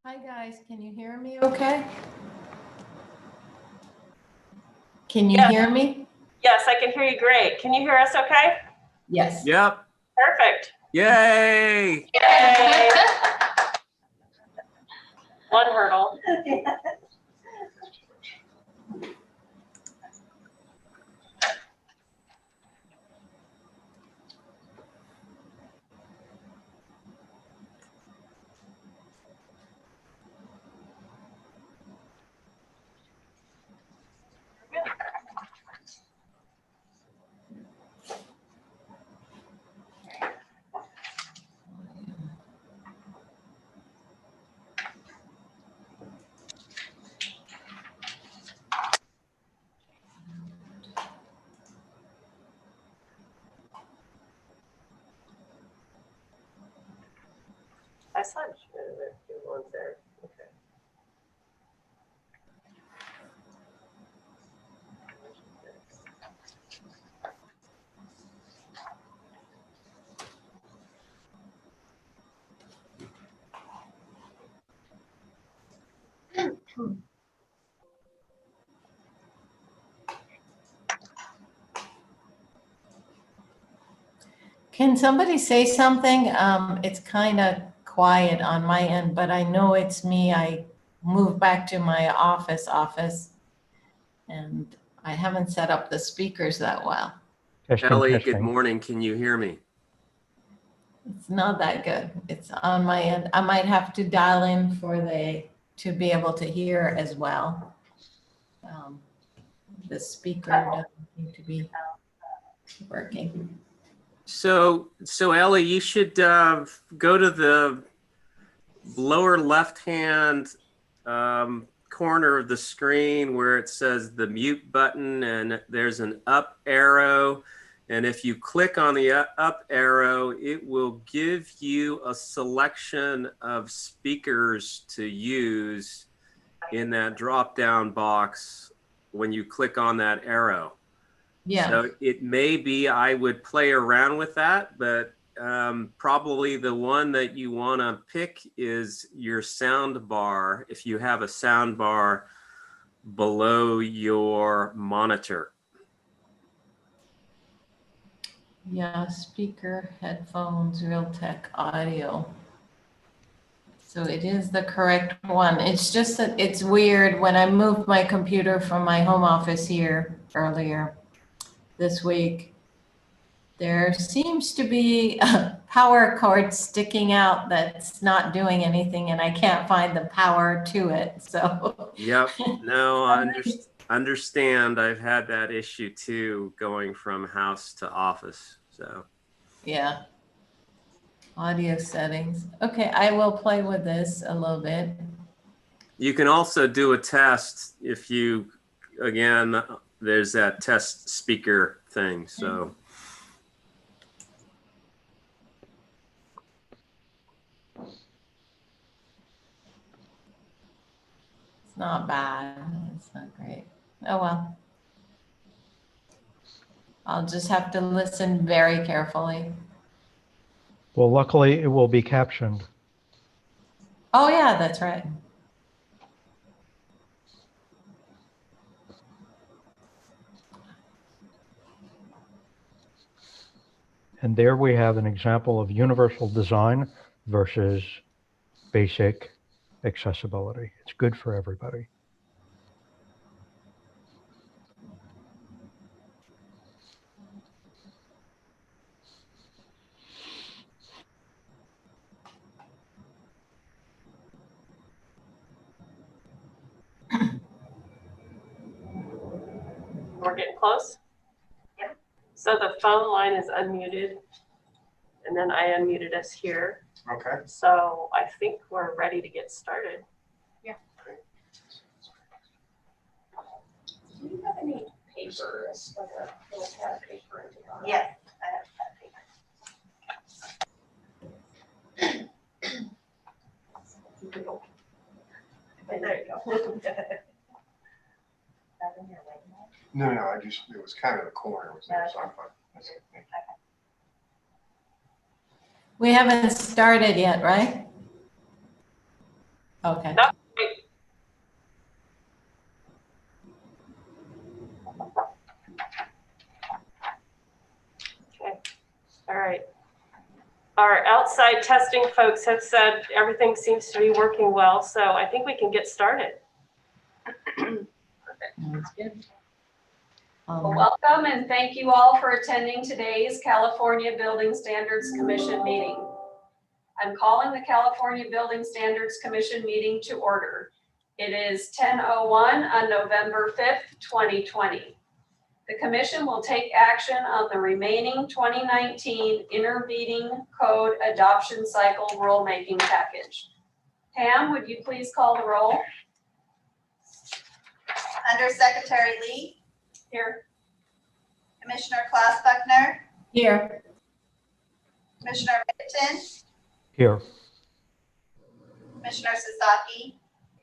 Hi guys, can you hear me okay? Can you hear me? Yes, I can hear you great. Can you hear us okay? Yes. Yep. Perfect. Yay! Yay! One hurdle. I saw a few ones there. Okay. Can somebody say something? It's kind of quiet on my end, but I know it's me. I moved back to my office and I haven't set up the speakers that well. Ellie, good morning. Can you hear me? It's not that good. It's on my end. I might have to dial in to be able to hear as well. The speaker doesn't seem to be working. So Ellie, you should go to the lower left-hand corner of the screen where it says the mute button, and there's an up arrow. And if you click on the up arrow, it will give you a selection of speakers to use in that drop-down box when you click on that arrow. Yeah. So it may be I would play around with that, but probably the one that you want to pick is your sound bar, if you have a sound bar below your monitor. Yeah, speaker, headphones, Realtek audio. So it is the correct one. It's just that it's weird when I moved my computer from my home office here earlier this week. There seems to be a power cord sticking out that's not doing anything, and I can't find the power to it. So yep, no, I understand. I've had that issue too, going from house to office. So yeah. Audio settings. Okay, I will play with this a little bit. You can also do a test if you, again, there's that test speaker thing. So. It's not bad. It's not great. Oh well. I'll just have to listen very carefully. Well, luckily it will be captioned. Oh yeah, that's right. And there we have an example of universal design versus basic accessibility. It's good for everybody. We're getting close. Yeah. So the phone line is unmuted, and then I unmuted us here. Okay. So I think we're ready to get started. Yeah. Do you have any papers, like a little pad of paper? Yeah. There you go. No, I just, it was kind of the corner. It was there, so I'm fine. That's it. Thank you. We haven't started yet, right? Okay. No. Okay, all right. Our outside testing folks have said everything seems to be working well, so I think we can get started. Sounds good. Well, welcome and thank you all for attending today's California Building Standards Commission meeting. I'm calling the California Building Standards Commission meeting to order. It is 10:01 on November 5th, 2020. The commission will take action on the remaining 2019 intervening code adoption cycle rulemaking package. Pam, would you please call the roll? Under Secretary Lee, Here. Commissioner Klaus Buckner, Here. Commissioner Middleton, Here. Commissioner Sasaki,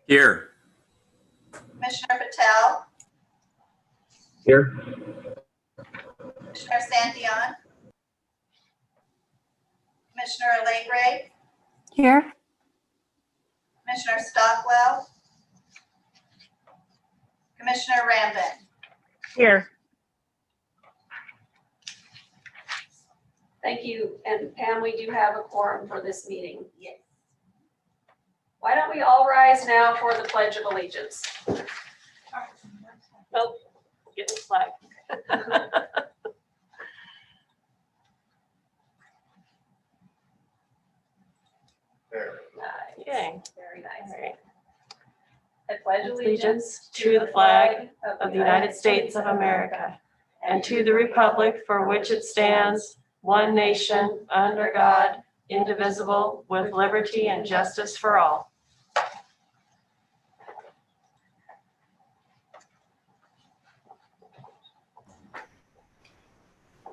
Here. Commissioner Patel, Here. Commissioner Santillan, Commissioner Alegre, Here. Commissioner Stockwell, Commissioner Rambin. Here. Thank you. And Pam, we do have a quorum for this meeting. Yes. Why don't we all rise now for the Pledge of Allegiance? Nope, getting the flag. There. Nice. Yay. Very nice. All right. I pledge Allegiance to the flag of the United States of America and to the republic for which it stands, one nation, under God, indivisible, with liberty and justice for all.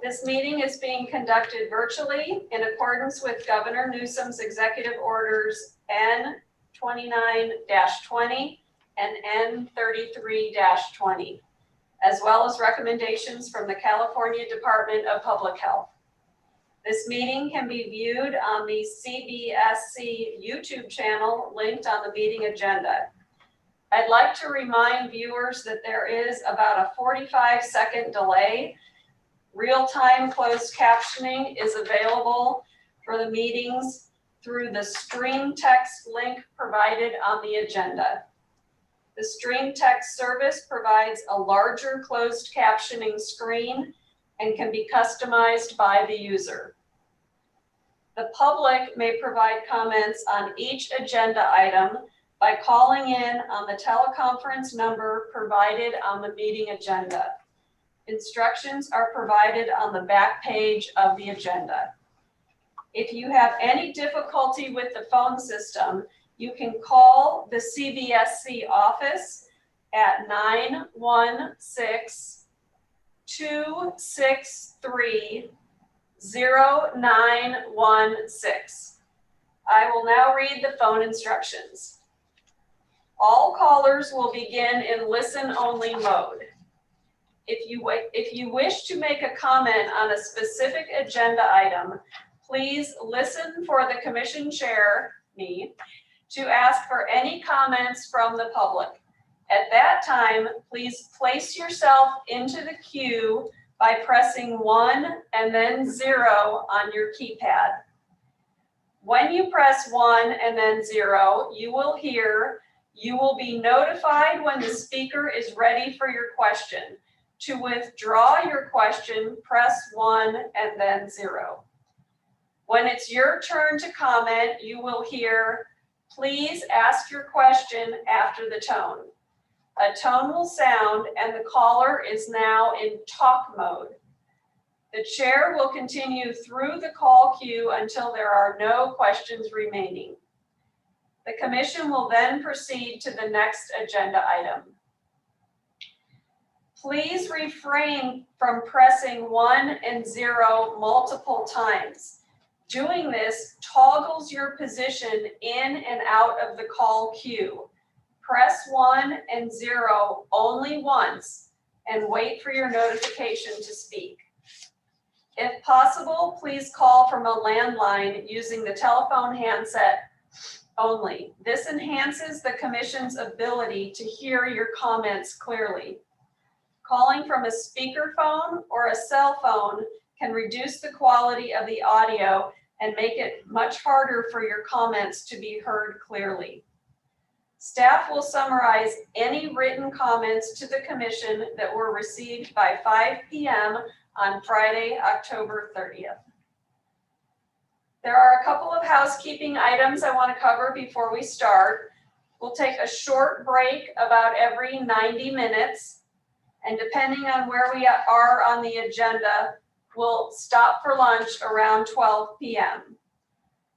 This meeting is being conducted virtually in accordance with Governor Newsom's executive orders N29-20 and N33-20, as well as recommendations from the California Department of Public Health. This meeting can be viewed on the CBSC YouTube channel linked on the meeting agenda. I'd like to remind viewers that there is about a 45-second delay. Real-time closed captioning is available for the meetings through the stream text link provided on the agenda. The stream text service provides a larger closed captioning screen and can be customized by the user. The public may provide comments on each agenda item by calling in on the teleconference number provided on the meeting agenda. Instructions are provided on the back page of the agenda. If you have any difficulty with the phone system, you can call the CBSC office at 916-263-0916. I will now read the phone instructions. All callers will begin in listen-only mode. If you wish to make a comment on a specific agenda item, please listen for the commission chair, me, to ask for any comments from the public. At that time, please place yourself into the queue by pressing 1 and then 0 on your keypad. When you press 1 and then 0, you will be notified when the speaker is ready for your question. To withdraw your question, press 1 and then 0. When it's your turn to comment, you will hear, "Please ask your question after the tone." A tone will sound and the caller is now in talk mode. The chair will continue through the call queue until there are no questions remaining. The commission will then proceed to the next agenda item. Please refrain from pressing 1 and 0 multiple times. Doing this toggles your position in and out of the call queue. Press 1 and 0 only once and wait for your notification to speak. If possible, please call from a landline using the telephone handset only. This enhances the commission's ability to hear your comments clearly. Calling from a speakerphone or a cell phone can reduce the quality of the audio and make it much harder for your comments to be heard clearly. Staff will summarize any written comments to the commission that were received by 5 p.m. on Friday, October 30th. There are a couple of housekeeping items I want to cover before we start. We'll take a short break about every 90 minutes, and depending on where we are on the agenda, we'll stop for lunch around 12 p.m.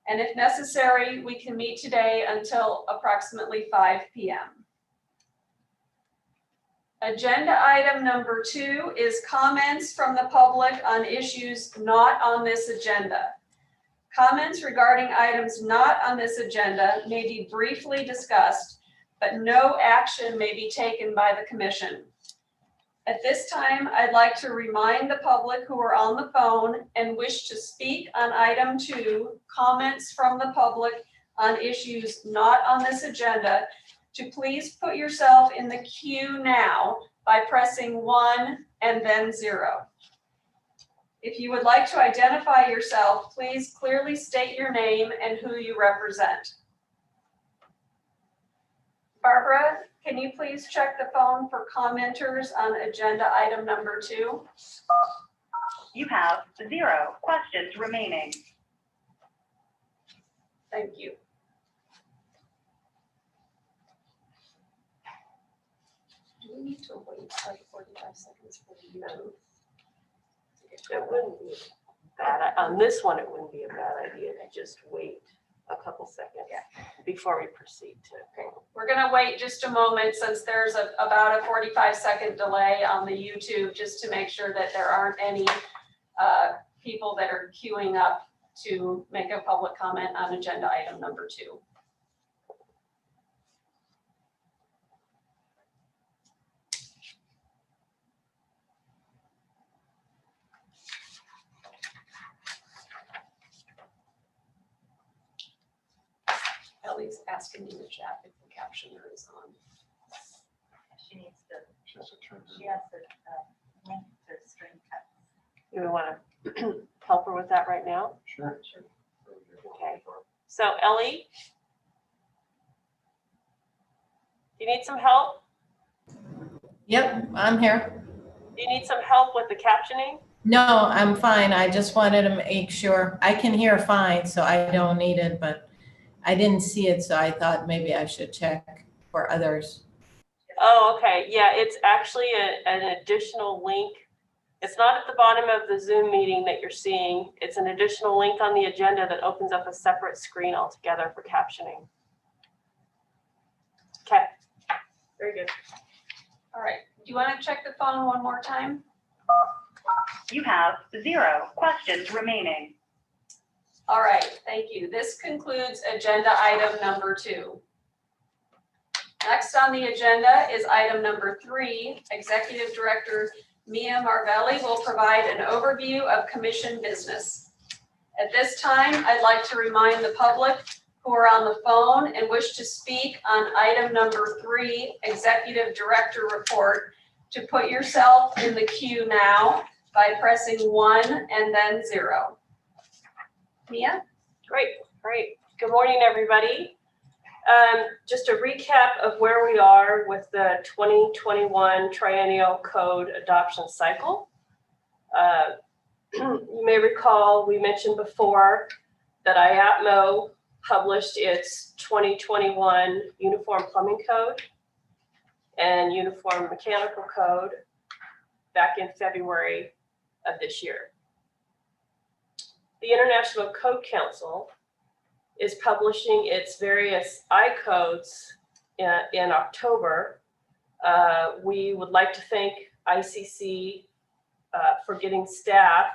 And if necessary, we can meet today until approximately 5 p.m. Agenda item number 2 is comments from the public on issues not on this agenda. Comments regarding items not on this agenda may be briefly discussed, but no action may be taken by the commission. At this time, I'd like to remind the public who are on the phone and wish to speak on item 2, comments from the public on issues not on this agenda, to please put yourself in the queue now by pressing 1 and then 0. If you would like to identify yourself, please clearly state your name and who you represent. Barbara, can you please check the phone for commenters on agenda item number 2? You have 0 questions remaining. Thank you. Do we need to wait like 45 seconds for the YouTube? It wouldn't be bad, on this one, it wouldn't be a bad idea to just wait a couple seconds before we proceed to. We're gonna wait just a moment since there's about a 45-second delay on the YouTube, just to make sure that there aren't any people that are queuing up to make a public comment on agenda item number 2. Ellie's asking in the chat if the captioner is on. She needs to, Just a turn. she has to link to string text. Do we want to help her with that right now? Sure. Okay. So Ellie, do you need some help? Yep, I'm here. Do you need some help with the captioning? No, I'm fine. I just wanted to make sure. I can hear fine, so I don't need it, but I didn't see it, so I thought maybe I should check for others. Oh, okay. Yeah, it's actually an additional link. It's not at the bottom of the Zoom meeting that you're seeing. It's an additional link on the agenda that opens up a separate screen altogether for captioning. Okay, very good. All right, do you want to check the phone one more time? You have 0 questions remaining. All right, thank you. This concludes agenda item number 2. Next on the agenda is item number 3. Executive Director Mia Marvelli will provide an overview of commission business. At this time, I'd like to remind the public who are on the phone and wish to speak on item number 3, Executive Director Report, to put yourself in the queue now by pressing 1 and then 0. Mia? Great. Good morning, everybody. Just a recap of where we are with the 2021 Triennial Code adoption cycle. You may recall we mentioned before that IAPMO published its 2021 Uniform Plumbing Code and Uniform Mechanical Code back in February of this year. The International Code Council is publishing its various I-codes in October. We would like to thank ICC for getting staff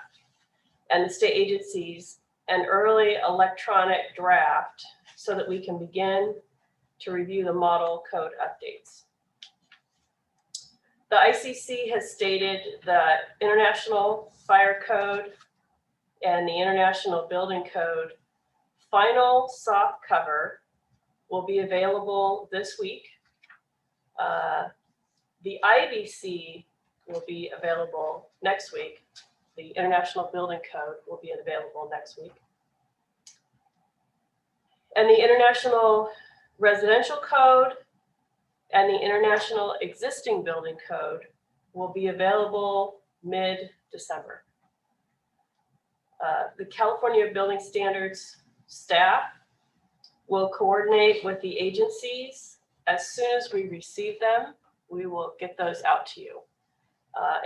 and the state agencies an early electronic draft so that we can begin to review the model code updates. The ICC has stated that International Fire Code and the International Building Code final soft cover will be available this week. The IBC will be available next week. The International Building Code will be available next week. And the International Residential Code and the International Existing Building Code will be available mid-December. The California Building Standards staff will coordinate with the agencies. As soon as we receive them, we will get those out to you.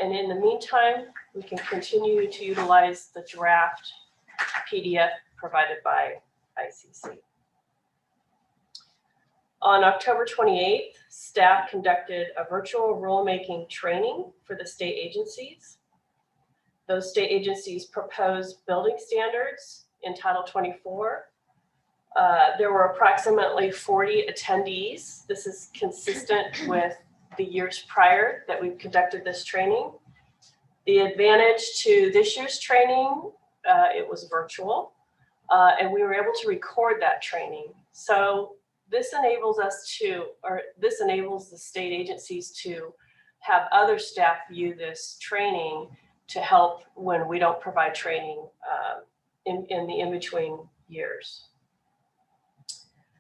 And in the meantime, we can continue to utilize the draft PDF provided by ICC. On October 28th, staff conducted a virtual rulemaking training for the state agencies. Those state agencies proposed building standards in Title 24. There were approximately 40 attendees. This is consistent with the years prior that we've conducted this training. The advantage to this year's training, it was virtual, and we were able to record that training. So this enables us to, or this enables the state agencies to have other staff view this training to help when we don't provide training in the in-between years.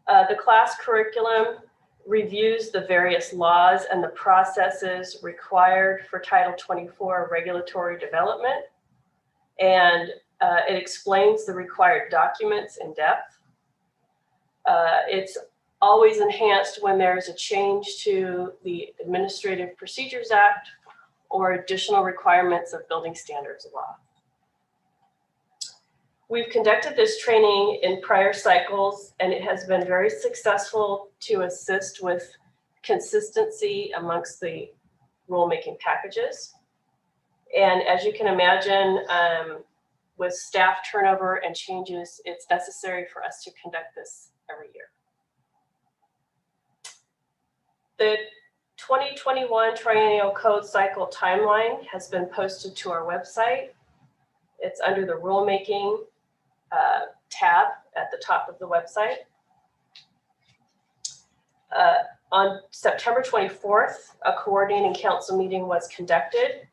The class curriculum reviews the various laws and the processes required for Title 24 regulatory development, and it explains the required documents in depth. It's always enhanced when there's a change to the Administrative Procedures Act or additional requirements of building standards law. We've conducted this training in prior cycles, and it has been very successful to assist with consistency amongst the rulemaking packages. And as you can imagine, with staff turnover and changes, it's necessary for us to conduct this every year. The 2021 Triennial Code Cycle Timeline has been posted to our website. It's under the rulemaking tab at the top of the website. On September 24th, a coordinating council meeting was conducted,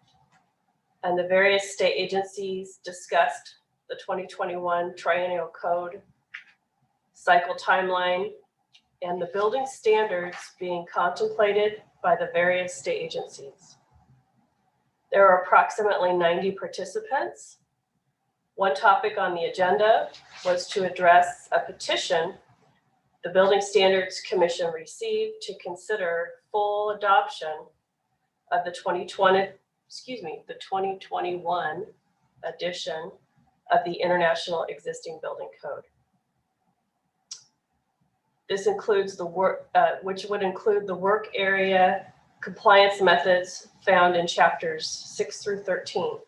and the various state agencies discussed the 2021 Triennial Code Cycle Timeline and the building standards being contemplated by the various state agencies. There are approximately 90 participants. One topic on the agenda was to address a petition the Building Standards Commission received to consider full adoption of the 2021 edition of the International Existing Building Code. This includes the work, which would include the work area compliance methods found in chapters 6 through 13.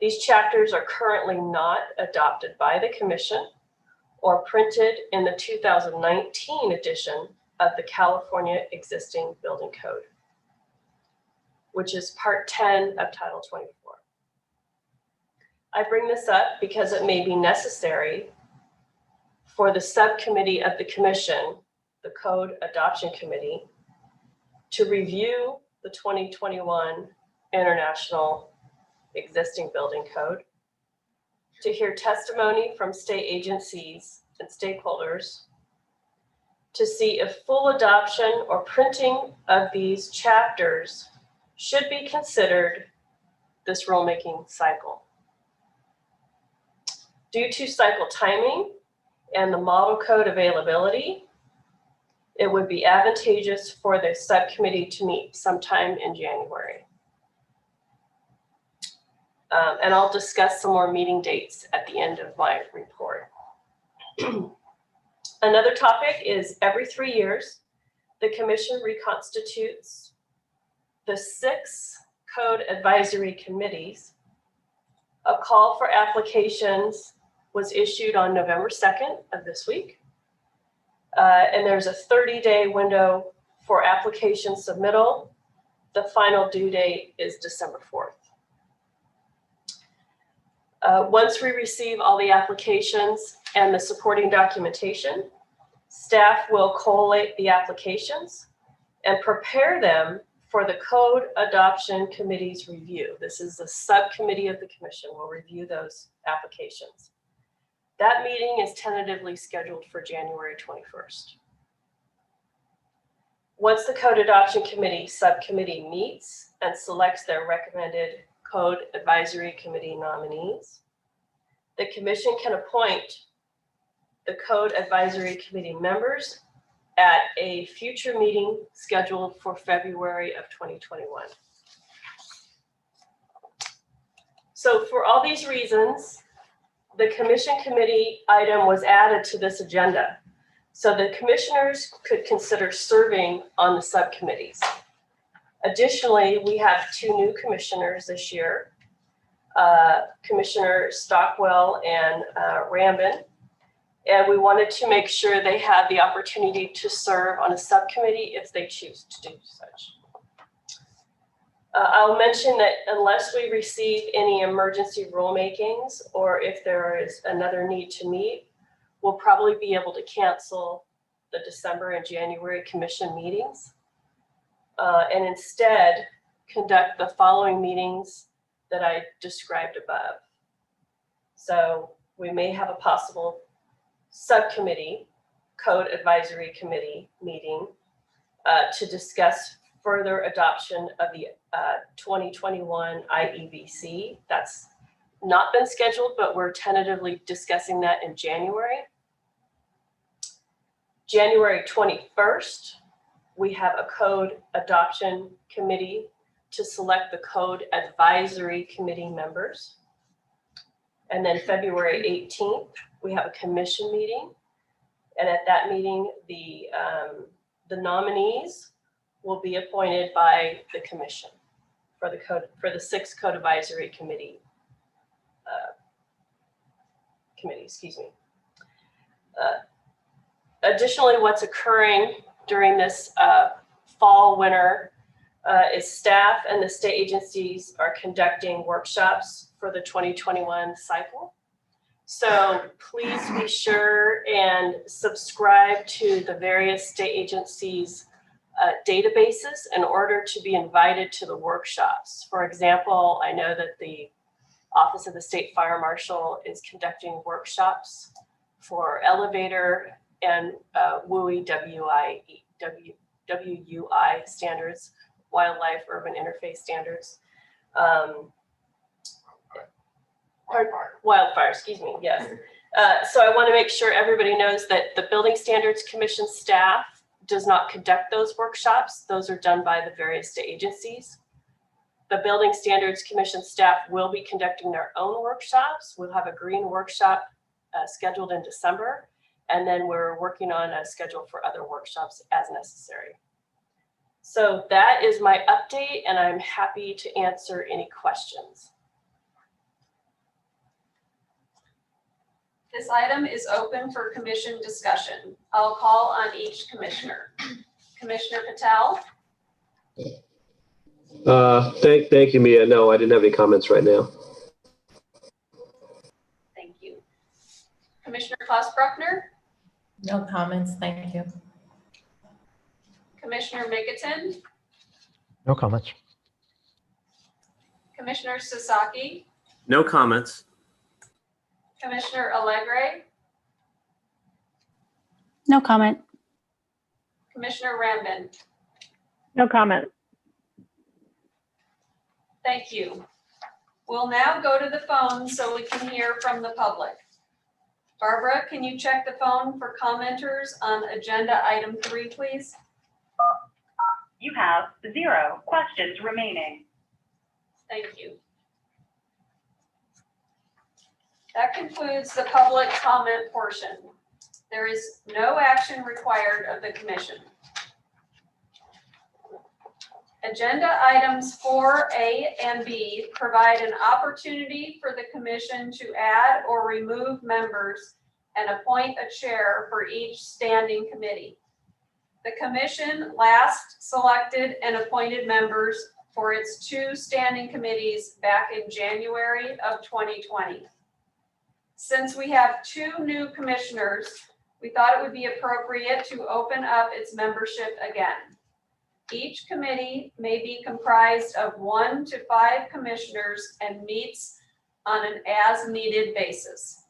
These chapters are currently not adopted by the Commission or printed in the 2019 edition of the California Existing Building Code, which is Part 10 of Title 24. I bring this up because it may be necessary for the subcommittee of the Commission, the Code Adoption Committee, to review the 2021 International Existing Building Code, to hear testimony from state agencies and stakeholders, to see if full adoption or printing of these chapters should be considered this rulemaking cycle. Due to cycle timing and the model code availability, it would be advantageous for the subcommittee to meet sometime in January. And I'll discuss some more meeting dates at the end of my report. Another topic is every 3 years, the Commission reconstitutes the 6 code advisory committees. A call for applications was issued on November 2nd of this week. And there's a 30-day window for application submittal. The final due date is December 4th. Once we receive all the applications and the supporting documentation, Staff will collate the applications and prepare them for the Code Adoption Committee's review. This is the subcommittee of the commission will review those applications. That meeting is tentatively scheduled for January 21st. Once the Code Adoption Committee subcommittee meets and selects their recommended Code Advisory Committee nominees, the commission can appoint the Code Advisory Committee members at a future meeting scheduled for February of 2021. So for all these reasons, the commission committee item was added to this agenda, so the commissioners could consider serving on the subcommittees. Additionally, we have 2 new commissioners this year, Commissioner Stockwell and Rambin, and we wanted to make sure they had the opportunity to serve on a subcommittee if they choose to do such. I'll mention that unless we receive any emergency rulemakings or if there is another need to meet, we'll probably be able to cancel the December and January commission meetings and instead conduct the following meetings that I described above. So we may have a possible subcommittee, Code Advisory Committee meeting to discuss further adoption of the 2021 IEBC. That's not been scheduled, but we're tentatively discussing that in January. January 21st, we have a Code Adoption Committee to select the Code Advisory Committee members. And then February 18th, we have a commission meeting. And at that meeting, the nominees will be appointed by the commission for the 6 Code Advisory Committee Additionally, what's occurring during this fall winter is staff and the state agencies are conducting workshops for the 2021 cycle. So please be sure and subscribe to the various state agencies' databases in order to be invited to the workshops. For example, I know that the Office of the State Fire Marshal is conducting workshops for elevator and WUI, WUI standards, wildlife urban interface standards. Wildfire, excuse me, yes. So I want to make sure everybody knows that the Building Standards Commission staff does not conduct those workshops. Those are done by the various state agencies. The Building Standards Commission staff will be conducting their own workshops. We'll have a green workshop scheduled in December, and then we're working on a schedule for other workshops as necessary. So that is my update, and I'm happy to answer any questions. This item is open for commission discussion. I'll call on each commissioner. Commissioner Patel? Thank you, Mia. No, I didn't have any comments right now. Thank you. Commissioner Klaus-Bruckner? No comments, thank you. Commissioner Mickelton? No comments. Commissioner Sasaki? No comments. Commissioner Allegre? No comment. Commissioner Rambin? No comment. Thank you. We'll now go to the phone so we can hear from the public. Barbara, can you check the phone for commenters on agenda item 3, please? You have 0 questions remaining. Thank you. That concludes the public comment portion. There is no action required of the commission. Agenda items 4A and B provide an opportunity for the commission to add or remove members and appoint a chair for each standing committee. The commission last selected and appointed members for its 2 standing committees back in January of 2020. Since we have 2 new commissioners, we thought it would be appropriate to open up its membership again. Each committee may be comprised of 1 to 5 commissioners and meets on an as-needed basis.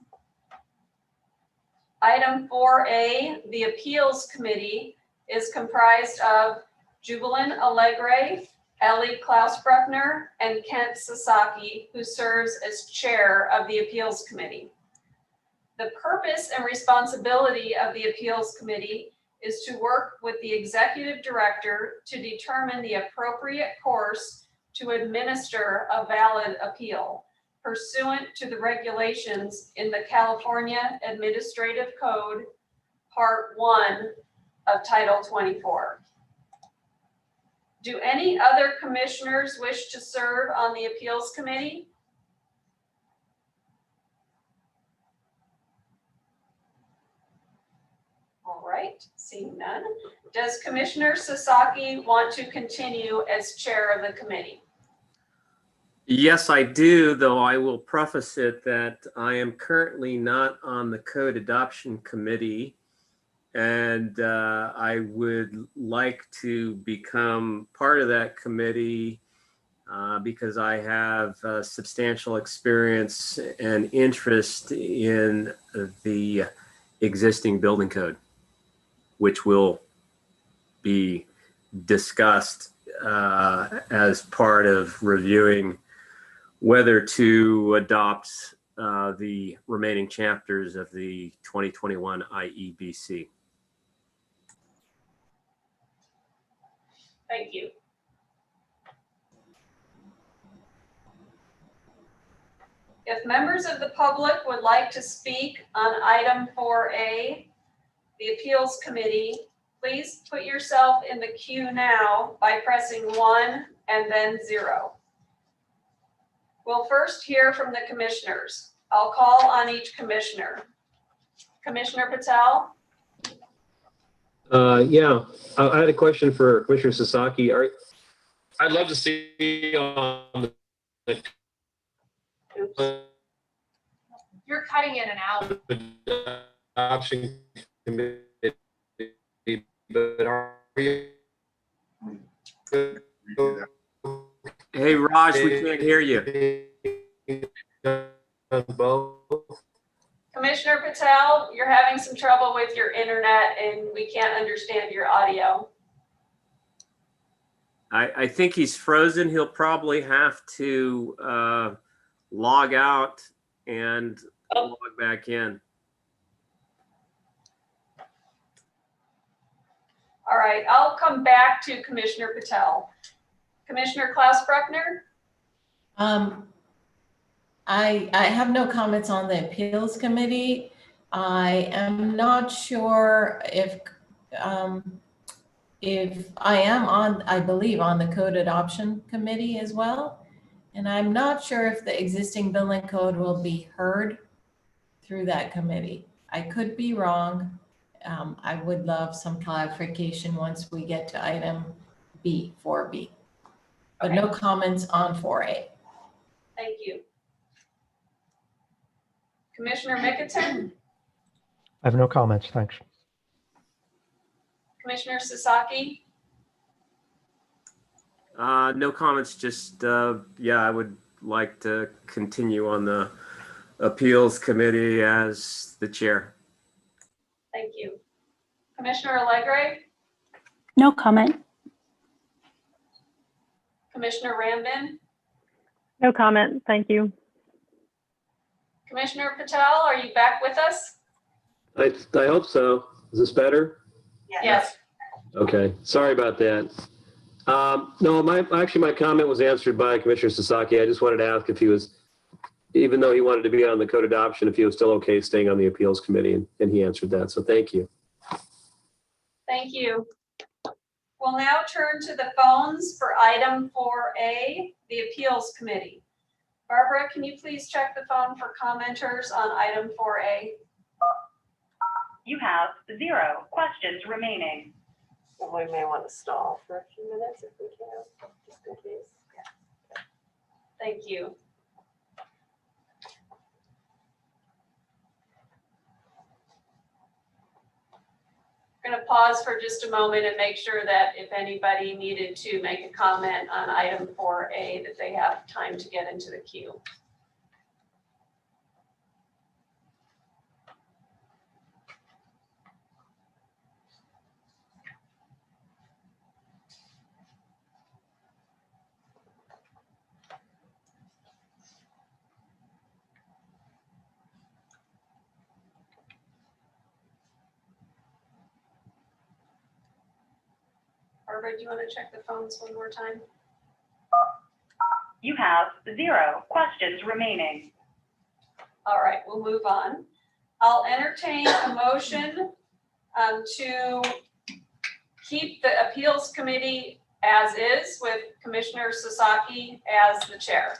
Item 4A, the Appeals Committee, is comprised of Jubilin Allegre, Ellie Klausbruckner, and Kent Sasaki, who serves as chair of the Appeals Committee. The purpose and responsibility of the Appeals Committee is to work with the executive director to determine the appropriate course to administer a valid appeal pursuant to the regulations in the California Administrative Code, Part 1 of Title 24. Do any other commissioners wish to serve on the Appeals Committee? All right, seeing none. Does Commissioner Sasaki want to continue as chair of the committee? Yes, I do, though I will preface it that I am currently not on the Code Adoption Committee, and I would like to become part of that committee because I have substantial experience and interest in the existing building code, which will be discussed as part of reviewing whether to adopt the remaining chapters of the 2021 IEBC. Thank you. If members of the public would like to speak on item 4A, the Appeals Committee, please put yourself in the queue now by pressing 1 and then 0. We'll first hear from the commissioners. I'll call on each commissioner. Commissioner Patel? Yeah, I had a question for Commissioner Sasaki. I'd love to see on the You're cutting in and out. adoption committee, but are you? Hey, Raj, we can't hear you. Both? Commissioner Patel, you're having some trouble with your internet and we can't understand your audio. I think he's frozen. He'll probably have to log out and log back in. All right, I'll come back to Commissioner Patel. Commissioner Klausbruckner? I have no comments on the Appeals Committee. I am not sure if I am on, I believe, on the Code Adoption Committee as well. And I'm not sure if the existing building code will be heard through that committee. I could be wrong. I would love some clarification once we get to item B, 4B. But no comments on 4A. Thank you. Commissioner Mickelton? I have no comments, thanks. Commissioner Sasaki? No comments, just, yeah, I would like to continue on the Appeals Committee as the chair. Thank you. Commissioner Allegre? No comment. Commissioner Rambin? No comment. Thank you. Commissioner Patel, are you back with us? I hope so. Is this better? Yes. Okay, sorry about that. No, my comment was answered by Commissioner Sasaki. I just wanted to ask if he was, even though he wanted to be on the code adoption, if he was still okay staying on the Appeals Committee, and he answered that, so thank you. Thank you. We'll now turn to the phones for item 4A, the Appeals Committee. Barbara, can you please check the phone for commenters on item 4A? You have 0 questions remaining. Well, we may want to stall for a few minutes if we can, just in case. Thank you. Going to pause for just a moment and make sure that if anybody needed to make a comment on item 4A, that they have time to get into the queue. Barbara, do you want to check the phones one more time? You have 0 questions remaining. All right, we'll move on. I'll entertain a motion to keep the appeals committee as is with Commissioner Sasaki as the chair.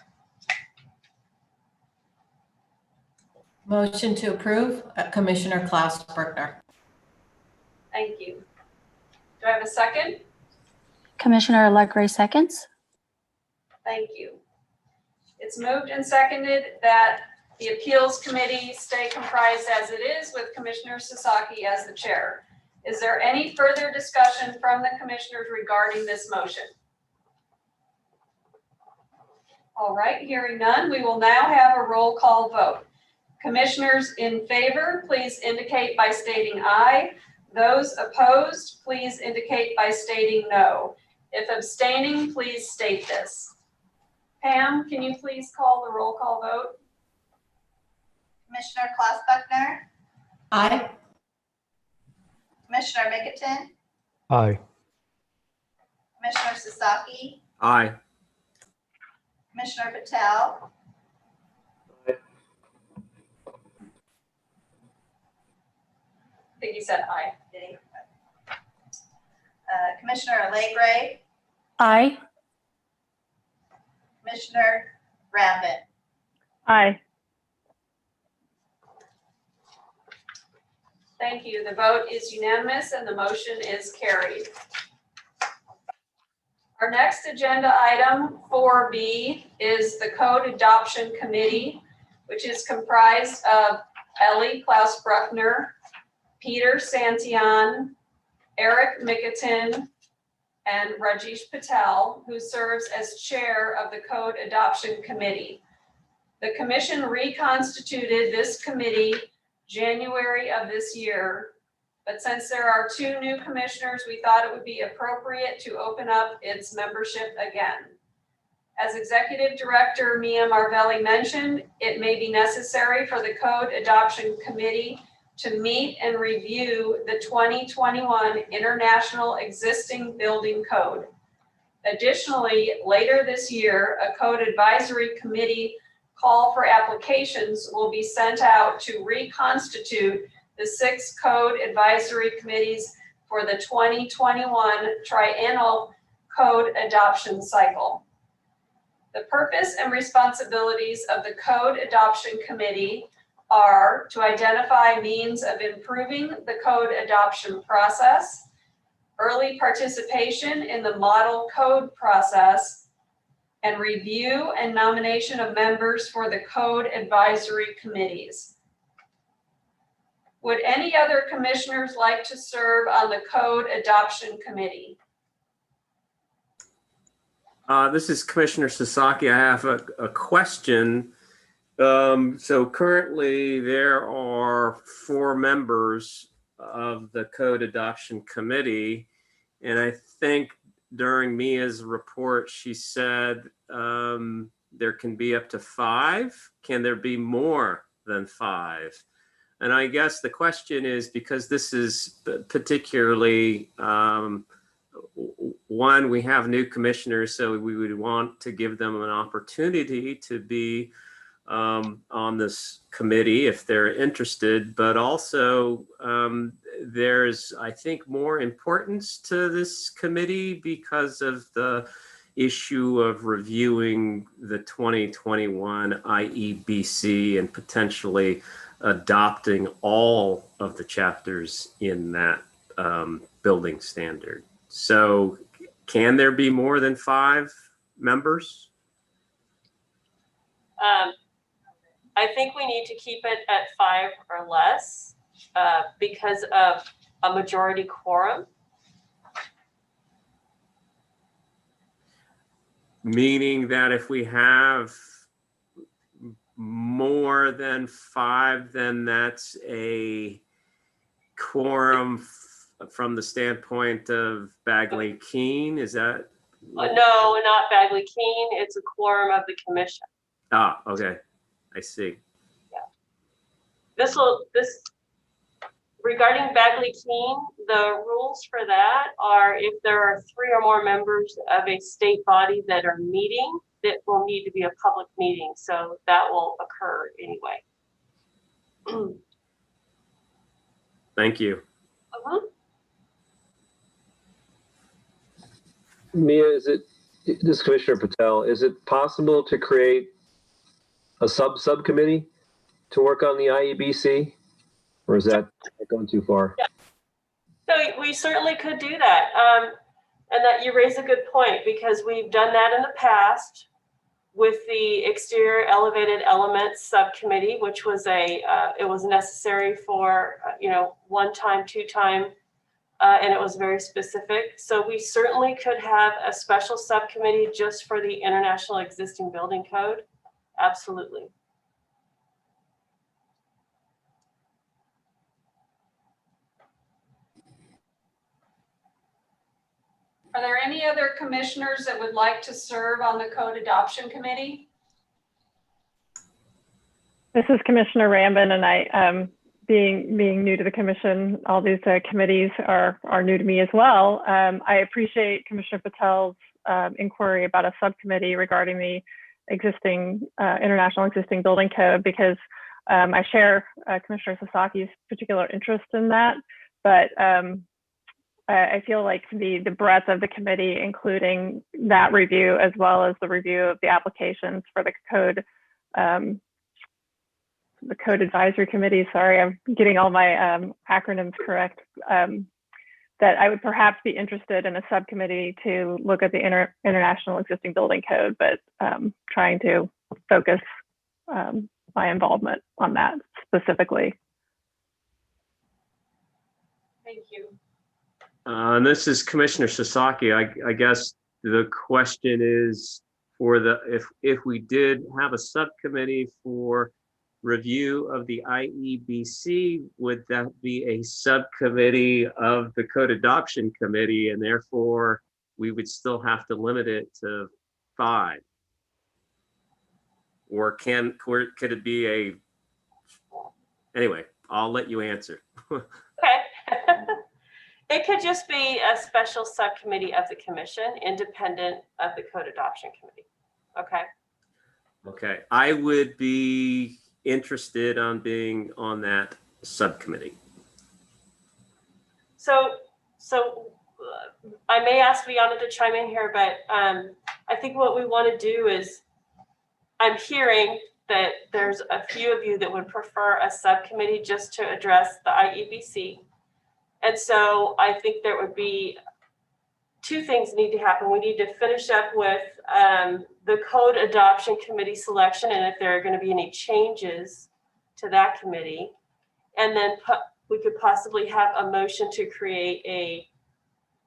Motion to approve, Commissioner Klaus Bergner. Thank you. Do I have a second? Commissioner Allegre seconds. Thank you. It's moved and seconded that the appeals committee stay comprised as it is with Commissioner Sasaki as the chair. Is there any further discussion from the commissioners regarding this motion? All right, hearing none, we will now have a roll call vote. Commissioners in favor, please indicate by stating aye. Those opposed, please indicate by stating no. If abstaining, please state this. Pam, can you please call the roll call vote? Commissioner Klaus Buckner, Aye. Commissioner Mickelton, Aye. Commissioner Sasaki, Aye. Commissioner Patel, I think you said aye. Commissioner Allegre, Aye. Commissioner Rambin. Aye. Thank you. The vote is unanimous and the motion is carried. Our next agenda item, 4B, is the Code Adoption Committee, which is comprised of Ellie Klaus Bruckner, Peter Santillan, Eric Mickelton, and Rajesh Patel, who serves as chair of the Code Adoption Committee. The commission reconstituted this committee January of this year, but since there are 2 new commissioners, we thought it would be appropriate to open up its membership again. As Executive Director Mia Marvelli mentioned, it may be necessary for the Code Adoption Committee to meet and review the 2021 International Existing Building Code. Additionally, later this year, a Code Advisory Committee call for applications will be sent out to reconstitute the 6 Code Advisory Committees for the 2021 Triennial Code Adoption Cycle. The purpose and responsibilities of the Code Adoption Committee are to identify means of improving the code adoption process, early participation in the model code process, and review and nomination of members for the code advisory committees. Would any other commissioners like to serve on the Code Adoption Committee? This is Commissioner Sasaki. I have a question. So currently there are 4 members of the Code Adoption Committee. And I think during Mia's report, she said there can be up to 5. Can there be more than 5? And I guess the question is, because this is particularly one, we have new commissioners, so we would want to give them an opportunity to be on this committee if they're interested, but also there's, I think, more importance to this committee because of the issue of reviewing the 2021 IEBC and potentially adopting all of the chapters in that building standard. So can there be more than 5 members? I think we need to keep it at 5 or less because of a majority quorum. Meaning that if we have more than 5, then that's a quorum from the standpoint of Bagley-Keene, is that? No, not Bagley-Keene. It's a quorum of the commission. Ah, okay, I see. This regarding Bagley-Keene, the rules for that are if there are 3 or more members of a state body that are meeting, that will need to be a public meeting. So that will occur anyway. Thank you. Mia, this is Commissioner Patel, is it possible to create a subcommittee to work on the IEBC? Or is that going too far? Yeah. So we certainly could do that. And that you raise a good point, because we've done that in the past with the exterior elevated elements subcommittee, which was it was necessary for, 1 time, 2 time, and it was very specific. So we certainly could have a special subcommittee just for the International Existing Building Code. Absolutely. Are there any other commissioners that would like to serve on the Code Adoption Committee? This is Commissioner Rambin, and I, being new to the commission, all these committees are new to me as well. I appreciate Commissioner Patel's inquiry about a subcommittee regarding the existing International Existing Building Code, because I share Commissioner Sasaki's particular interest in that, but I feel like the breadth of the committee, including that review, as well as the review of the applications for the code advisory committee, sorry, I'm getting all my acronyms correct, that I would perhaps be interested in a subcommittee to look at the International Existing Building Code, but trying to focus my involvement on that specifically. Thank you. And this is Commissioner Sasaki. I guess the question is if we did have a subcommittee for review of the IEBC, would that be a subcommittee of the Code Adoption Committee, and therefore we would still have to limit it to 5? Or could it be anyway, I'll let you answer. Okay. It could just be a special subcommittee of the commission, independent of the Code Adoption Committee. Okay. Okay, I would be interested on being on that subcommittee. So I may ask Viana to chime in here, but I think what we want to do is, I'm hearing that there's a few of you that would prefer a subcommittee just to address the IEBC. And so I think there would be 2 things need to happen. We need to finish up with the Code Adoption Committee selection, and if there are going to be any changes to that committee. And then we could possibly have a motion to create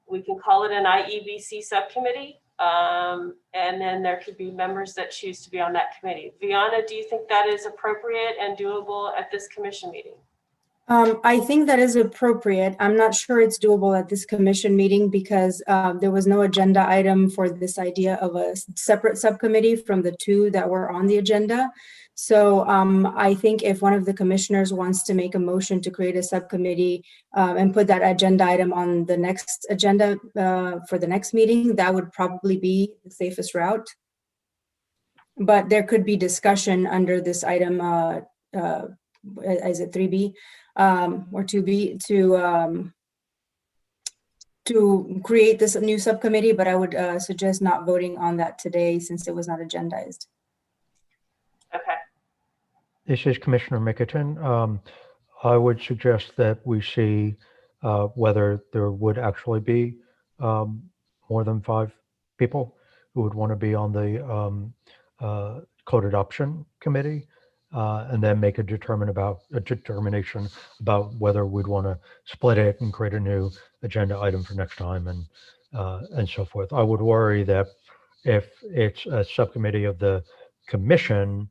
we can call it an IEBC subcommittee. And then there could be members that choose to be on that committee. Viana, do you think that is appropriate and doable at this commission meeting? I think that is appropriate. I'm not sure it's doable at this commission meeting because there was no agenda item for this idea of a separate subcommittee from the 2 that were on the agenda. So I think if one of the commissioners wants to make a motion to create a subcommittee and put that agenda item on the next agenda for the next meeting, that would probably be the safest route. But there could be discussion under this item, is it 3B? Or 2B to create this new subcommittee, but I would suggest not voting on that today since it was not agendized. Okay. This is Commissioner Mickerton. I would suggest that we see whether there would actually be more than 5 people who would want to be on the Code Adoption Committee. and then make a determination about whether we'd want to split it and create a new agenda item for next time and so forth. I would worry that if it's a subcommittee of the commission,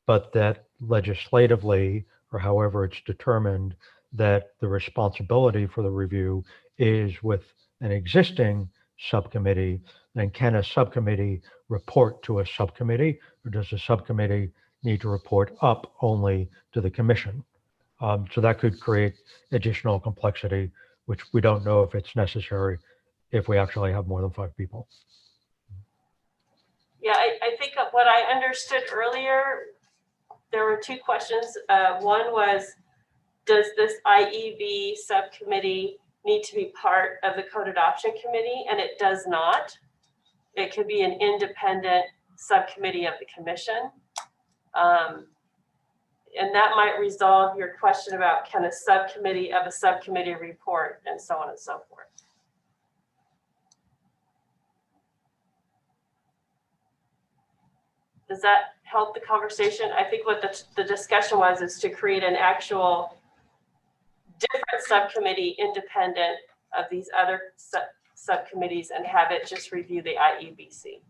but that legislatively, or however it's determined, that the responsibility for the review is with an existing subcommittee, then can a subcommittee report to a subcommittee, or does the subcommittee need to report up only to the commission? So that could create additional complexity, which we don't know if it's necessary if we actually have more than 5 people. Yeah, I think of what I understood earlier, there were 2 questions. One was, does this IEB subcommittee need to be part of the code adoption committee? And it does not. It could be an independent subcommittee of the commission. And that might resolve your question about can a subcommittee of a subcommittee report and so on and so forth. Does that help the conversation? I think what the discussion was is to create an actual different subcommittee independent of these other subcommittees and have it just review the IEBC.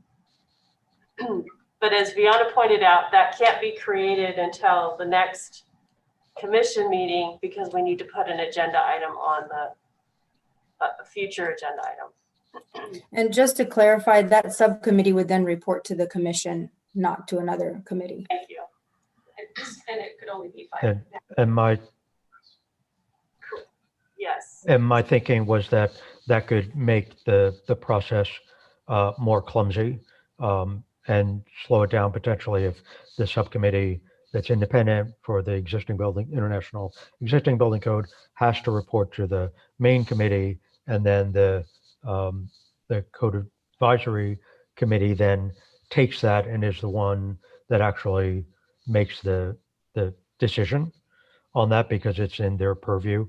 But as Viana pointed out, that can't be created until the next commission meeting because we need to put an agenda item on the future agenda item. And just to clarify, that subcommittee would then report to the commission, not to another committee. Thank you. And it could only be 5. Yes. And my thinking was that that could make the process more clumsy and slow it down potentially if the subcommittee that's independent for the existing building code has to report to the main committee, and then the code advisory committee then takes that and is the one that actually makes the decision on that because it's in their purview.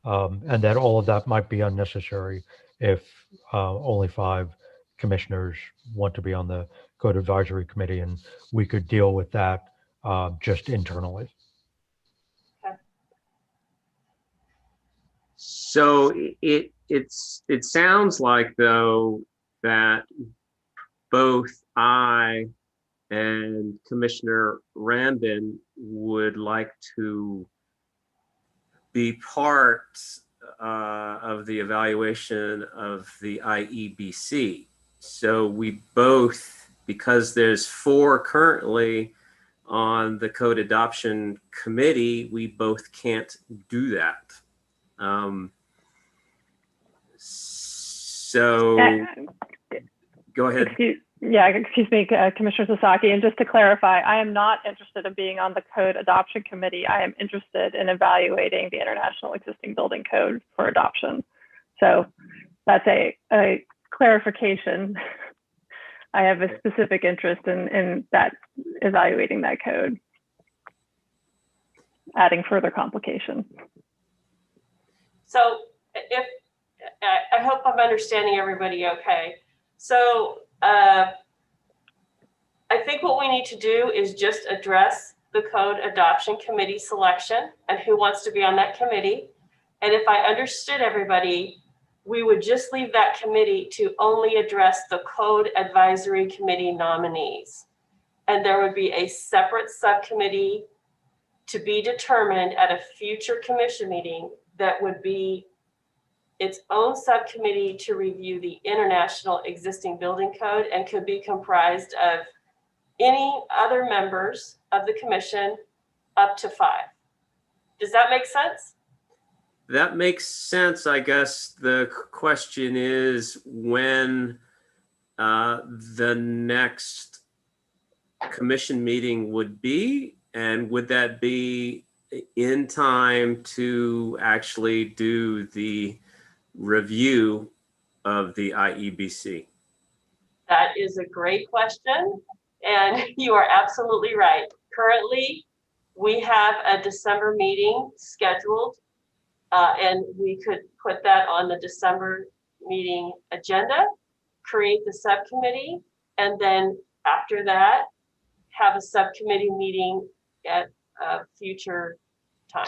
And that all of that might be unnecessary if only 5 commissioners want to be on the code advisory committee, and we could deal with that just internally. Okay. So it sounds like though that both I and Commissioner Rambin would like to be part of the evaluation of the IEBC. So we both, because there's 4 currently on the code adoption committee, we both can't do that. So go ahead. Excuse me, Commissioner Sasaki. And just to clarify, I am not interested in being on the code adoption committee. I am interested in evaluating the International Existing Building Code for adoption. So that's a clarification. I have a specific interest in that, evaluating that code, adding further complication. So if I hope I'm understanding everybody okay. So I think what we need to do is just address the code adoption committee selection and who wants to be on that committee. And if I understood everybody, we would just leave that committee to only address the code advisory committee nominees. And there would be a separate subcommittee to be determined at a future commission meeting that would be its own subcommittee to review the International Existing Building Code and could be comprised of any other members of the commission up to 5. Does that make sense? That makes sense. I guess the question is when the next commission meeting would be, and would that be in time to actually do the review of the IEBC? That is a great question. And you are absolutely right. Currently, we have a December meeting scheduled, and we could put that on the December meeting agenda, create the subcommittee, and then after that, have a subcommittee meeting at a future time.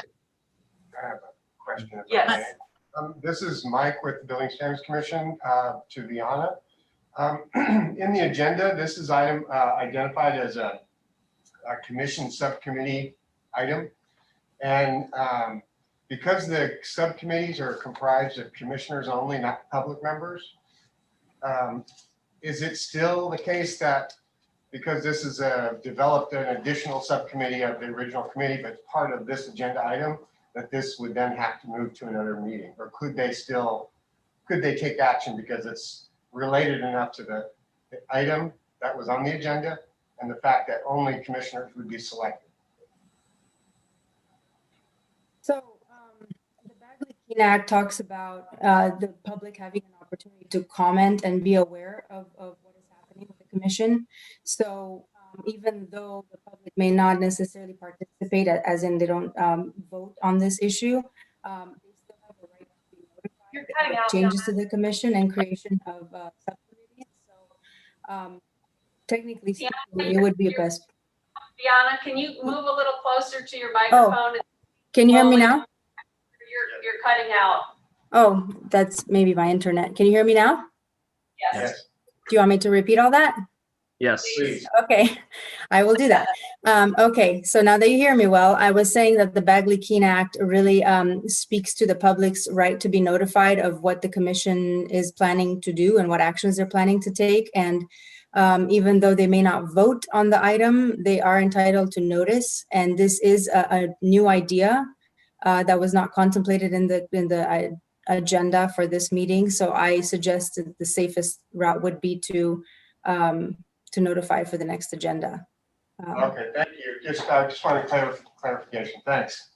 I have a question. if I Yes. may. This is Mike with the Building Standards Commission to Viana. In the agenda, this is item identified as a commission subcommittee item. And because the subcommittees are comprised of commissioners only, not public members, is it still the case that because this is developed an additional subcommittee of the original committee, but part of this agenda item, that this would then have to move to another meeting? Or could they take action because it's related enough to the item that was on the agenda and the fact that only commissioners would be selected? So the Bagley-Keene Act talks about the public having an opportunity to comment and be aware of what is happening with the commission. So even though the public may not necessarily participate, as in they don't vote on this issue, they still have a right to be notified of changes to the commission and creation of subcommittees. So technically speaking, it would be a best. Viana, can you move a little closer to your microphone? Can you hear me now? You're cutting out. Oh, that's maybe my internet. Can you hear me now? Yes. Do you want me to repeat all that? Yes. Please. Okay, I will do that. Okay, so now that you hear me well, I was saying that the Bagley-Keene Act really speaks to the public's right to be notified of what the commission is planning to do and what actions they're planning to take. And even though they may not vote on the item, they are entitled to notice. And this is a new idea that was not contemplated in the agenda for this meeting. So I suggested the safest route would be to notify for the next agenda. Okay, thank you. I just wanted clarification. Thanks.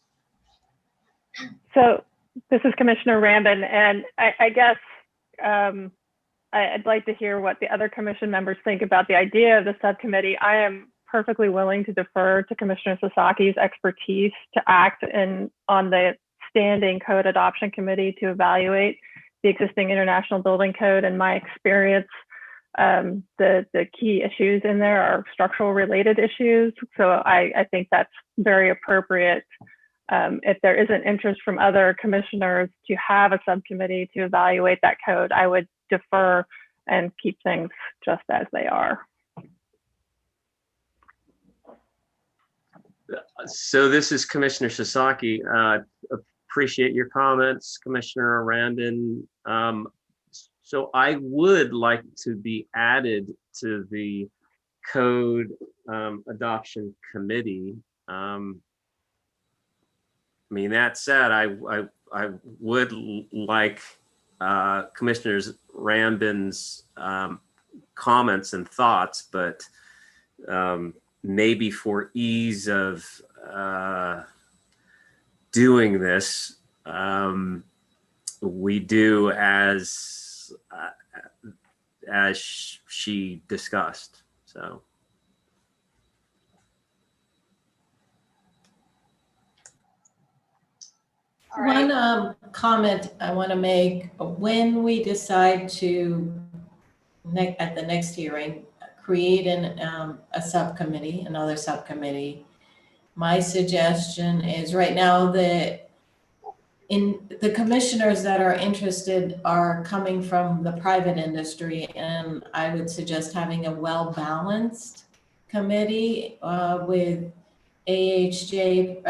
So this is Commissioner Rambin, and I guess I'd like to hear what the other commission members think about the idea of the subcommittee. I am perfectly willing to defer to Commissioner Sasaki's expertise to act on the standing code adoption committee to evaluate the existing international building code. In my experience, the key issues in there are structural related issues. So I think that's very appropriate. If there is an interest from other commissioners to have a subcommittee to evaluate that code, I would defer and keep things just as they are. So this is Commissioner Sasaki. Appreciate your comments, Commissioner Randon. So I would like to be added to the code adoption committee. I mean, that said, I would like Commissioners Rambin's comments and thoughts, but maybe for ease of doing this, we do as she discussed. So. All right. One comment I want to make: when we decide to, at the next hearing, create a subcommittee, another subcommittee, my suggestion is right now the commissioners that are interested are coming from the private industry, and I would suggest having a well-balanced committee with AHJ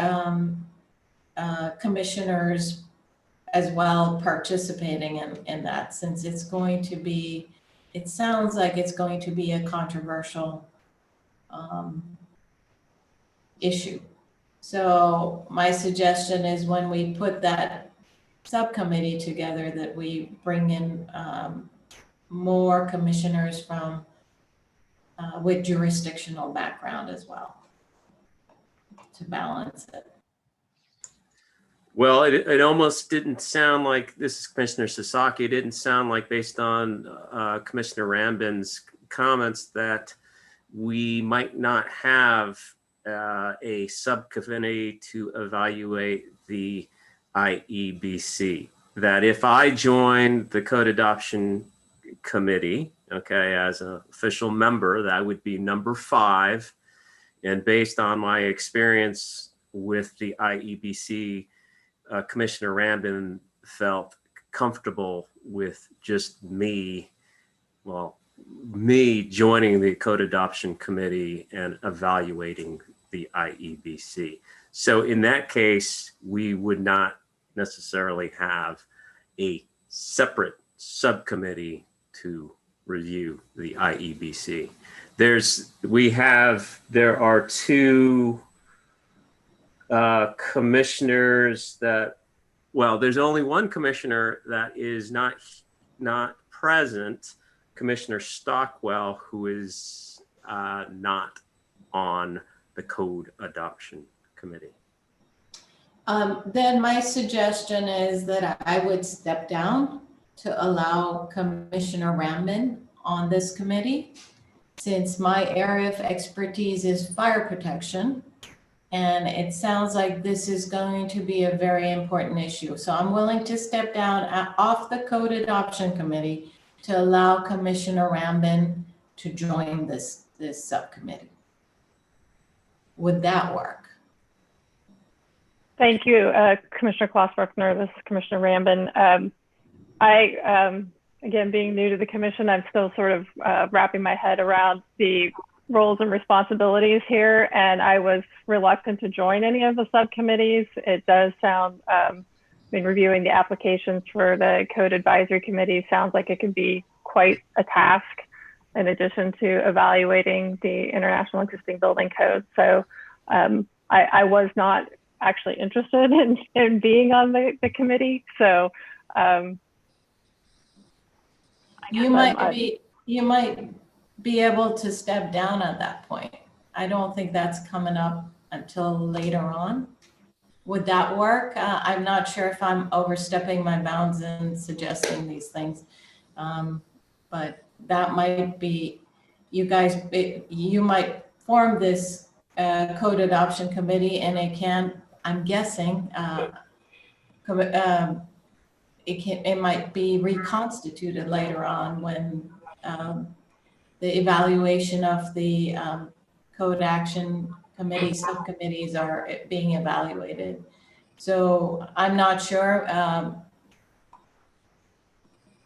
commissioners as well participating in that, since it's going to be, it sounds like it's going to be a controversial issue. So my suggestion is when we put that subcommittee together, that we bring in more commissioners from with jurisdictional background as well to balance it. Well, it almost didn't sound like, this is Commissioner Sasaki, it didn't sound like, based on Commissioner Rambin's comments, that we might not have a subcommittee to evaluate the IEBC. That if I joined the code adoption committee, okay, as an official member, that would be number 5 And based on my experience with the IEBC, Commissioner Rambin felt comfortable with just me joining the Code Adoption Committee and evaluating the IEBC. So in that case, we would not necessarily have a separate subcommittee to review the IEBC. There are two commissioners that, well, there's only one commissioner that is not present, Commissioner Stockwell, who is not on the Code Adoption Committee. Then my suggestion is that I would step down to allow Commissioner Rambin on this committee, since my area of expertise is fire protection. And it sounds like this is going to be a very important issue. So I'm willing to step down off the Code Adoption Committee to allow Commissioner Rambin to join this subcommittee. Would that work? Thank you, Commissioner Klaus-Bruckner. This is Commissioner Rambin. Again, being new to the commission, I'm still sort of wrapping my head around the roles and responsibilities here, and I was reluctant to join any of the subcommittees. It does sound, reviewing the applications for the Code Advisory Committee sounds like it could be quite a task in addition to evaluating the International Existing Building Code. So I was not actually interested in being on the committee. So you might be able to step down at that point. I don't think that's coming up until later on. Would that work? I'm not sure if I'm overstepping my bounds in suggesting these things, but that might be, you might form this Code Adoption Committee, and it can, I'm guessing, it might be reconstituted later on when the evaluation of the Code Action Committee subcommittees are being evaluated. So I'm not sure.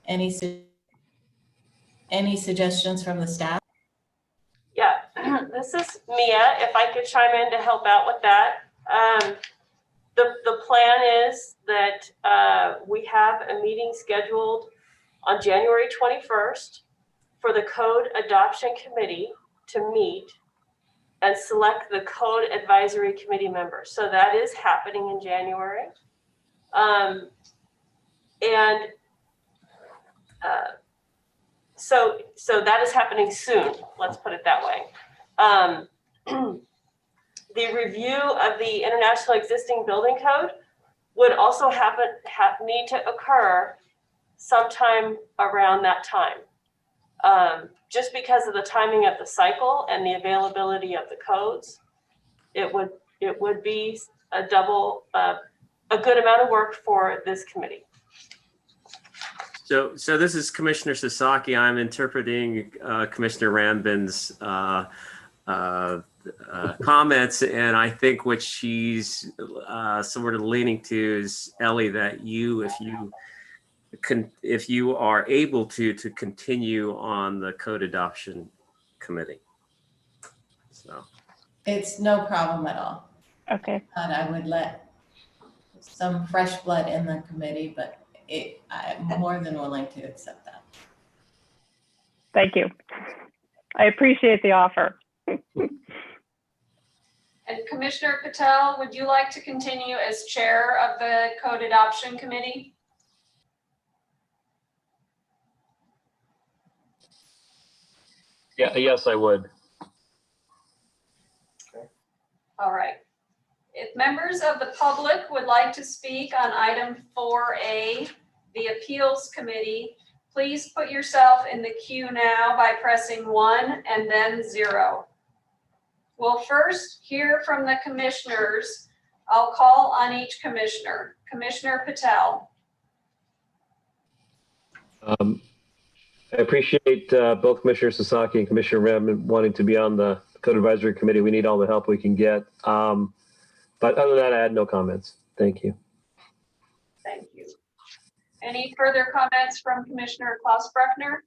Any suggestions from the staff? Yeah, this is Mia. If I could chime in to help out with that. The plan is that we have a meeting scheduled on January 21st for the Code Adoption Committee to meet and select the Code Advisory Committee members. So that is happening in January. So that is happening soon, let's put it that way. The review of the International Existing Building Code would also need to occur sometime around that time. Just because of the timing of the cycle and the availability of the codes, it would be a good amount of work for this committee. So this is Commissioner Sasaki. I'm interpreting Commissioner Rambin's comments, and I think what she's sort of leaning to is, Ellie, that if you are able to continue on the Code Adoption Committee. So It's no problem at all. okay. And I would let some fresh blood in the committee, but I'm more than willing to accept that. Thank you. I appreciate the offer. And Commissioner Patel, would you like to continue as chair of the Code Adoption Committee? Yeah, yes, I would. All right. If members of the public would like to speak on item 4A, the Appeals Committee, please put yourself in the queue now by pressing 1 and then 0. We'll first hear from the commissioners. I'll call on each commissioner. Commissioner Patel. I appreciate both Commissioner Sasaki and Commissioner Rambin wanting to be on the Code Advisory Committee. We need all the help we can get. But other than that, I had no comments. Thank you. Thank you. Any further comments from Commissioner Klaus Bruckner?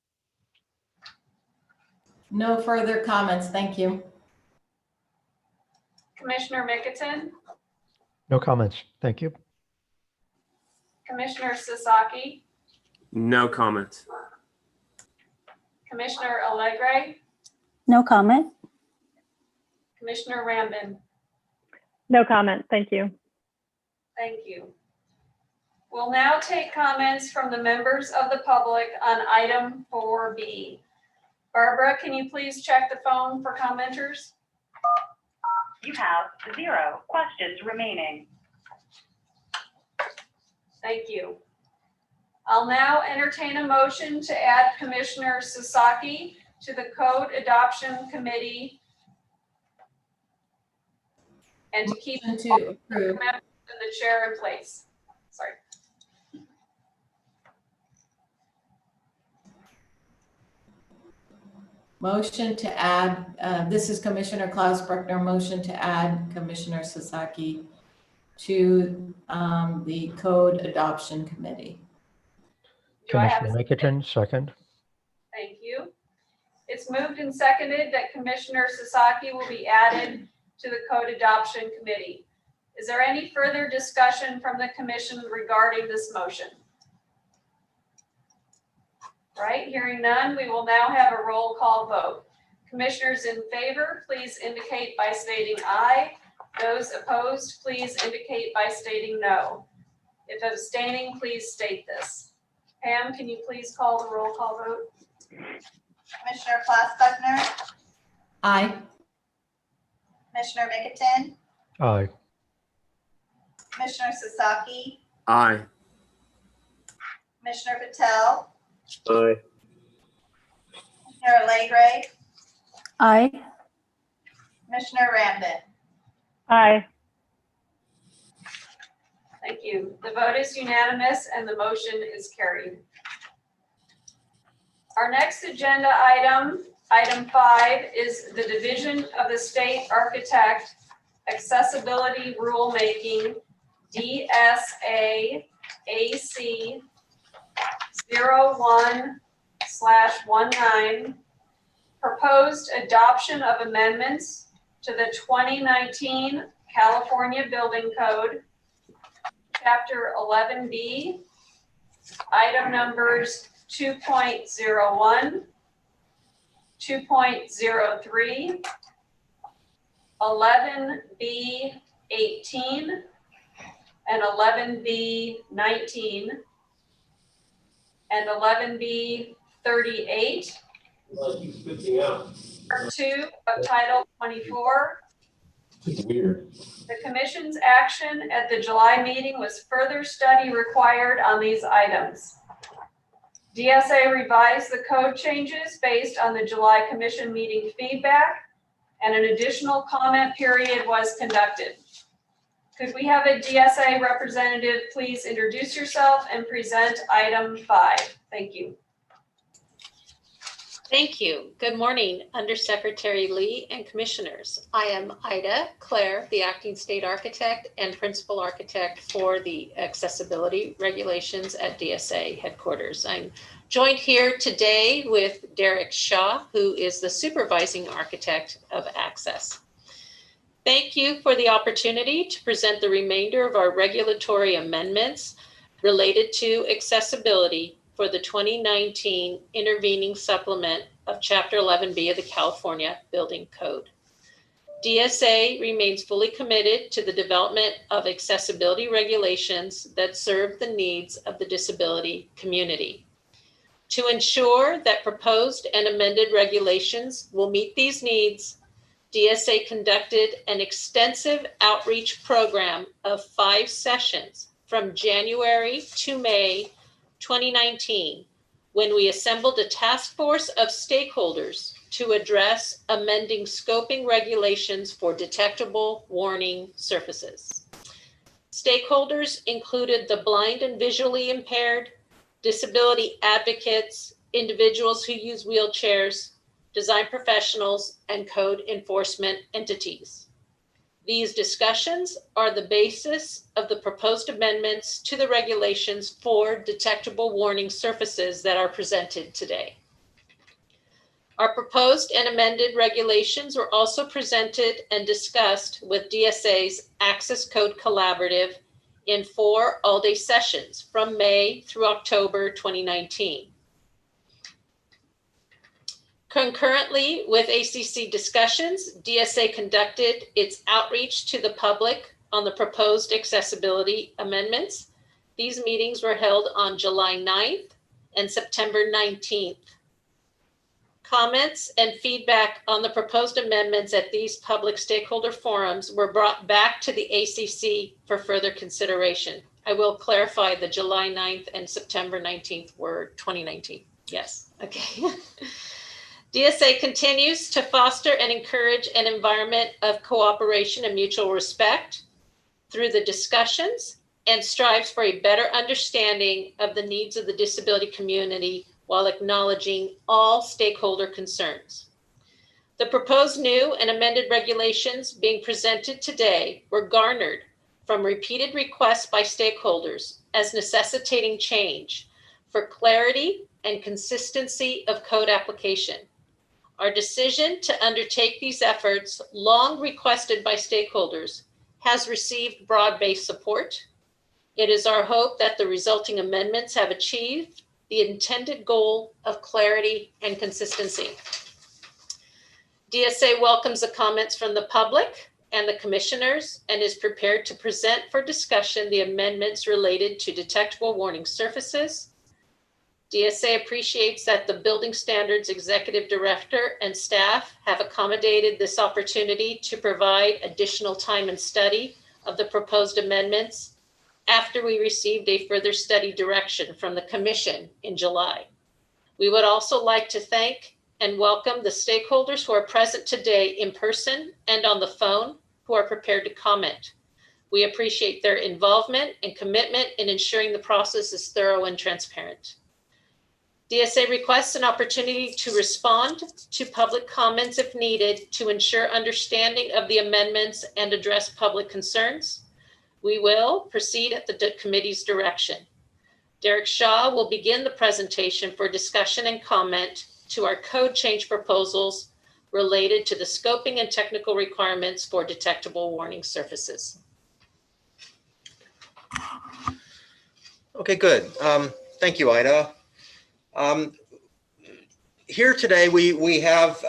No further comments. Thank you. Commissioner Mickelton, No comments. Thank you. Commissioner Sasaki, No comments. Commissioner Allegre, No comment. Commissioner Rambin. No comment. Thank you. Thank you. We'll now take comments from the members of the public on item 4B. Barbara, can you please check the phone for commenters? You have 0 questions remaining. Thank you. I'll now entertain a motion to add Commissioner Sasaki to the Code Adoption Committee and to keep Motion to all members approve. and the chair in place. Sorry. Motion to add, this is Commissioner Klaus Bruckner, motion to add Commissioner Sasaki to the Code Adoption Committee. Do I have Commissioner a second? Mickelton, second. Thank you. It's moved and seconded that Commissioner Sasaki will be added to the Code Adoption Committee. Is there any further discussion from the commission regarding this motion? All right, hearing none, we will now have a roll call vote. Commissioners in favor, please indicate by stating aye. Those opposed, please indicate by stating no. If abstaining, please state this. Pam, can you please call the roll call vote? Commissioner Klaus Buckner, Aye. Commissioner Mickelton, Aye. Commissioner Sasaki, Aye. Commissioner Patel, Aye. Commissioner Allegre, Aye. Commissioner Rambin. Aye. Thank you. The vote is unanimous and the motion is carried. Our next agenda item, item 5, is the Division of the State Architect Accessibility Rulemaking, DSA AC 01/19, proposed adoption of amendments to the 2019 California Building Code, Chapter 11B, item numbers 2.01, 2.03, 11B18, and 11B19, and 11B38, Part 2 of Title 24. Weird. The Commission's action at the July meeting was further study required on these items. DSA revised the code changes based on the July Commission meeting feedback, and an additional comment period was conducted. Could we have a DSA representative please introduce yourself and present item 5? Thank you. Thank you. Good morning, Undersecretary Lee and Commissioners. I am Ida Claire, the Acting State Architect and Principal Architect for the Accessibility Regulations at DSA headquarters. I'm joined here today with Derek Shaw, who is the Supervising Architect of Access. Thank you for the opportunity to present the remainder of our regulatory amendments related to accessibility for the 2019 intervening supplement of Chapter 11B of the California Building Code. DSA remains fully committed to the development of accessibility regulations that serve the needs of the disability community. To ensure that proposed and amended regulations will meet these needs, DSA conducted an extensive outreach program of 5 sessions from January to May 2019, when we assembled a task force of stakeholders to address amending scoping regulations for detectable warning surfaces. Stakeholders included the blind and visually impaired, disability advocates, individuals who use wheelchairs, design professionals, and code enforcement entities. These discussions are the basis of the proposed amendments to the regulations for detectable warning surfaces that are presented today. Our proposed and amended regulations were also presented and discussed with DSA's Access Code Collaborative in 4 all-day sessions from May through October 2019. Concurrently with ACC discussions, DSA conducted its outreach to the public on the proposed accessibility amendments. These meetings were held on July 9th and September 19th. Comments and feedback on the proposed amendments at these public stakeholder forums were brought back to the ACC for further consideration. I will clarify the July 9th and September 19th were 2019. Yes, okay. DSA continues to foster and encourage an environment of cooperation and mutual respect through the discussions and strives for a better understanding of the needs of the disability community while acknowledging all stakeholder concerns. The proposed new and amended regulations being presented today were garnered from repeated requests by stakeholders as necessitating change for clarity and consistency of code application. Our decision to undertake these efforts, long requested by stakeholders, has received broad-based support. It is our hope that the resulting amendments have achieved the intended goal of clarity and consistency. DSA welcomes the comments from the public and the commissioners and is prepared to present for discussion the amendments related to detectable warning surfaces. DSA appreciates that the Building Standards Executive Director and staff have accommodated this opportunity to provide additional time and study of the proposed amendments after we received a further study direction from the Commission in July. We would also like to thank and welcome the stakeholders who are present today in person and on the phone who are prepared to comment. We appreciate their involvement and commitment in ensuring the process is thorough and transparent. DSA requests an opportunity to respond to public comments if needed to ensure understanding of the amendments and address public concerns. We will proceed at the committee's direction. Derek Shaw will begin the presentation for discussion and comment to our code change proposals related to the scoping and technical requirements for detectable warning surfaces. Okay, good. Thank you, Ida. Here today, we have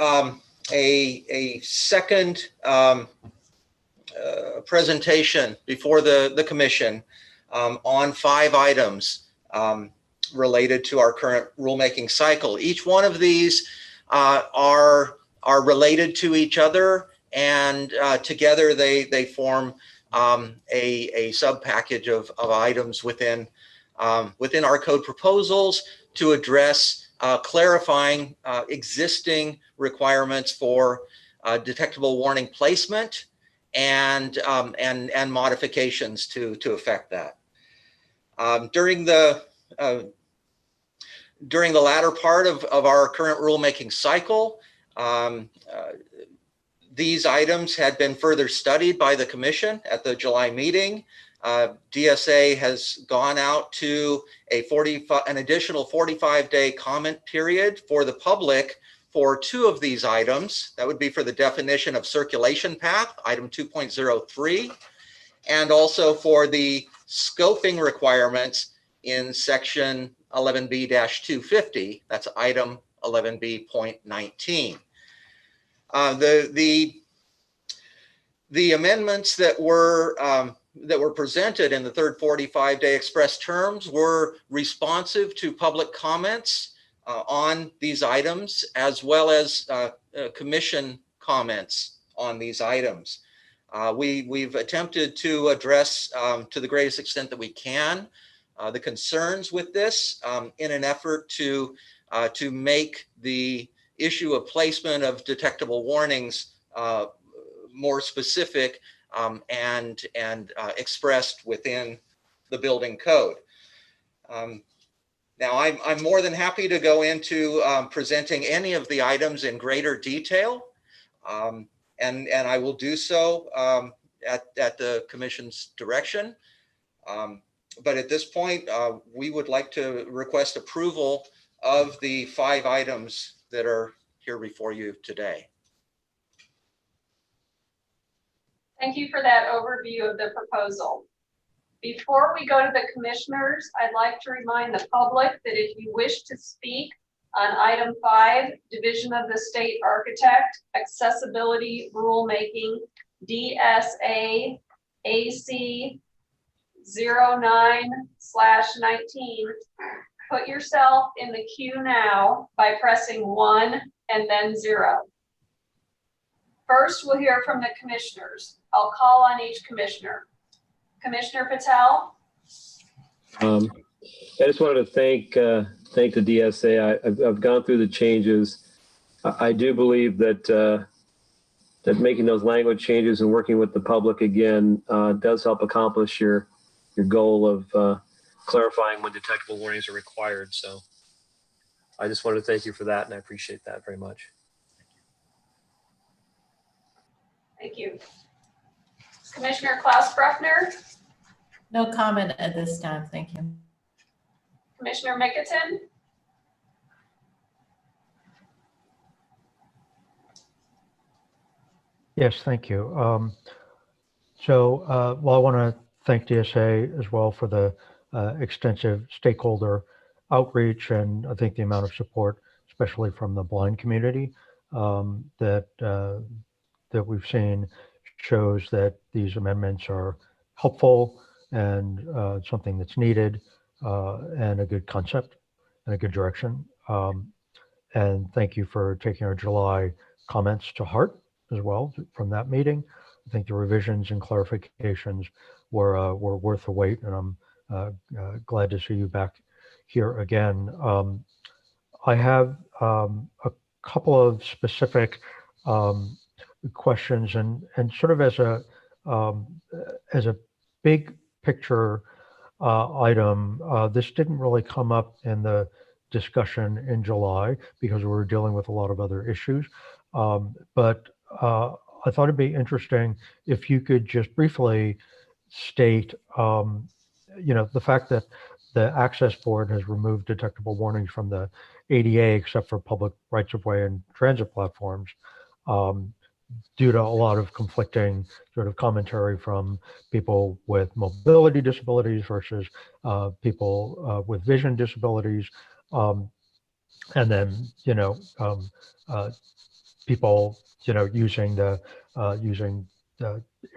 a second presentation before the commission on 5 items related to our current rulemaking cycle. Each one of these are related to each other, and together they form a sub package of items within our code proposals to address clarifying existing requirements for detectable warning placement and modifications to affect that. During the latter part of our current rulemaking cycle, these items had been further studied by the Commission at the July meeting. DSA has gone out to an additional 45-day comment period for the public for 2 of these items. That would be for the definition of circulation path, item 2.03, and also for the scoping requirements in section 11B-250, that's item 11B.19. The amendments that were presented in the third 45-day express terms were responsive to public comments on these items, as well as commission comments on these items. We've attempted to address to the greatest extent that we can the concerns with this in an effort to make the issue of placement of detectable warnings more specific and expressed within the building code. Now, I'm more than happy to go into presenting any of the items in greater detail, and I will do so at the commission's direction. But at this point, we would like to request approval of the 5 items that are here before you today. Thank you for that overview of the proposal. Before we go to the commissioners, I'd like to remind the public that if you wish to speak on item 5, Division of the State Architect, Accessibility Rulemaking, DSA AC 09/19, put yourself in the queue now by pressing 1 and then 0. First, we'll hear from the commissioners. I'll call on each commissioner. Commissioner Patel. I just wanted to thank the DSA. I've gone through the changes. I do believe that that making those language changes and working with the public again does help accomplish your goal of clarifying when detectable warnings are required. So I just wanted to thank you for that, and I appreciate that very much. Thank you. Commissioner Klaus Bruckner. No comment at this time, thank you. Commissioner Mickelton. Yes, thank you. Well, I want to thank DSA as well for the extensive stakeholder outreach, and I think the amount of support, especially from the blind community, that we've seen shows that these amendments are helpful and something that's needed, and a good concept and a good direction. And thank you for taking our July comments to heart as well from that meeting. I think the revisions and clarifications were worth the wait, and I'm glad to see you back here again. I have a couple of specific questions, and sort of as a big picture item. This didn't really come up in the discussion in July because we were dealing with a lot of other issues. But I thought it'd be interesting if you could just briefly state, the fact that the Access Board has removed detectable warnings from the ADA except for public rights of way and transit platforms, due to a lot of conflicting sort of commentary from people with mobility disabilities versus people with vision disabilities. And then, people, using the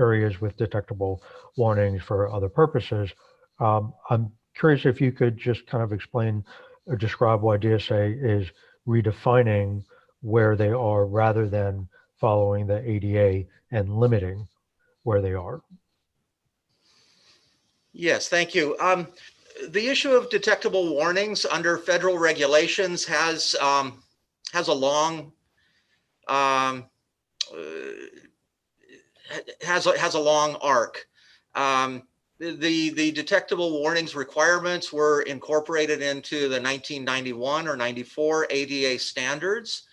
areas with detectable warnings for other purposes. I'm curious if you could just kind of explain or describe why DSA is redefining where they are rather than following the ADA and limiting where they are. Yes, thank you. The issue of detectable warnings under federal regulations has a long arc. The detectable warnings requirements were incorporated into the 1991 or 94 ADA standards.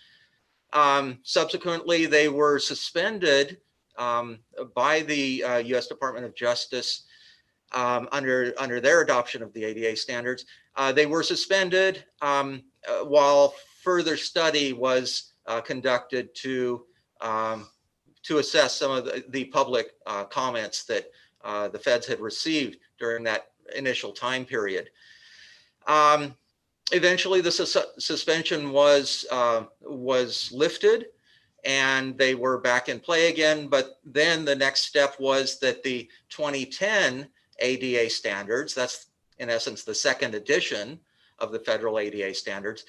Subsequently, they were suspended by the U.S. Department of Justice under their adoption of the ADA standards. They were suspended while further study was conducted to assess some of the public comments that the feds had received during that initial time period. Eventually, the suspension was lifted, and they were back in play again. But then the next step was that the 2010 ADA standards, that's in essence the second edition of the federal ADA standards,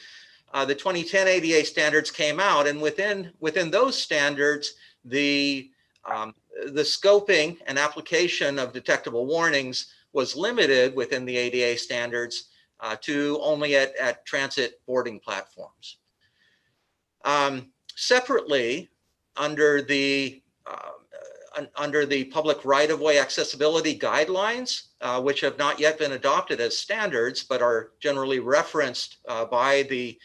the 2010 ADA standards came out, and within those standards, the scoping and application of detectable warnings was limited within the ADA standards to only at transit boarding platforms. Separately, under the under the public right-of-way accessibility guidelines, which have not yet been adopted as standards, but are generally referenced by the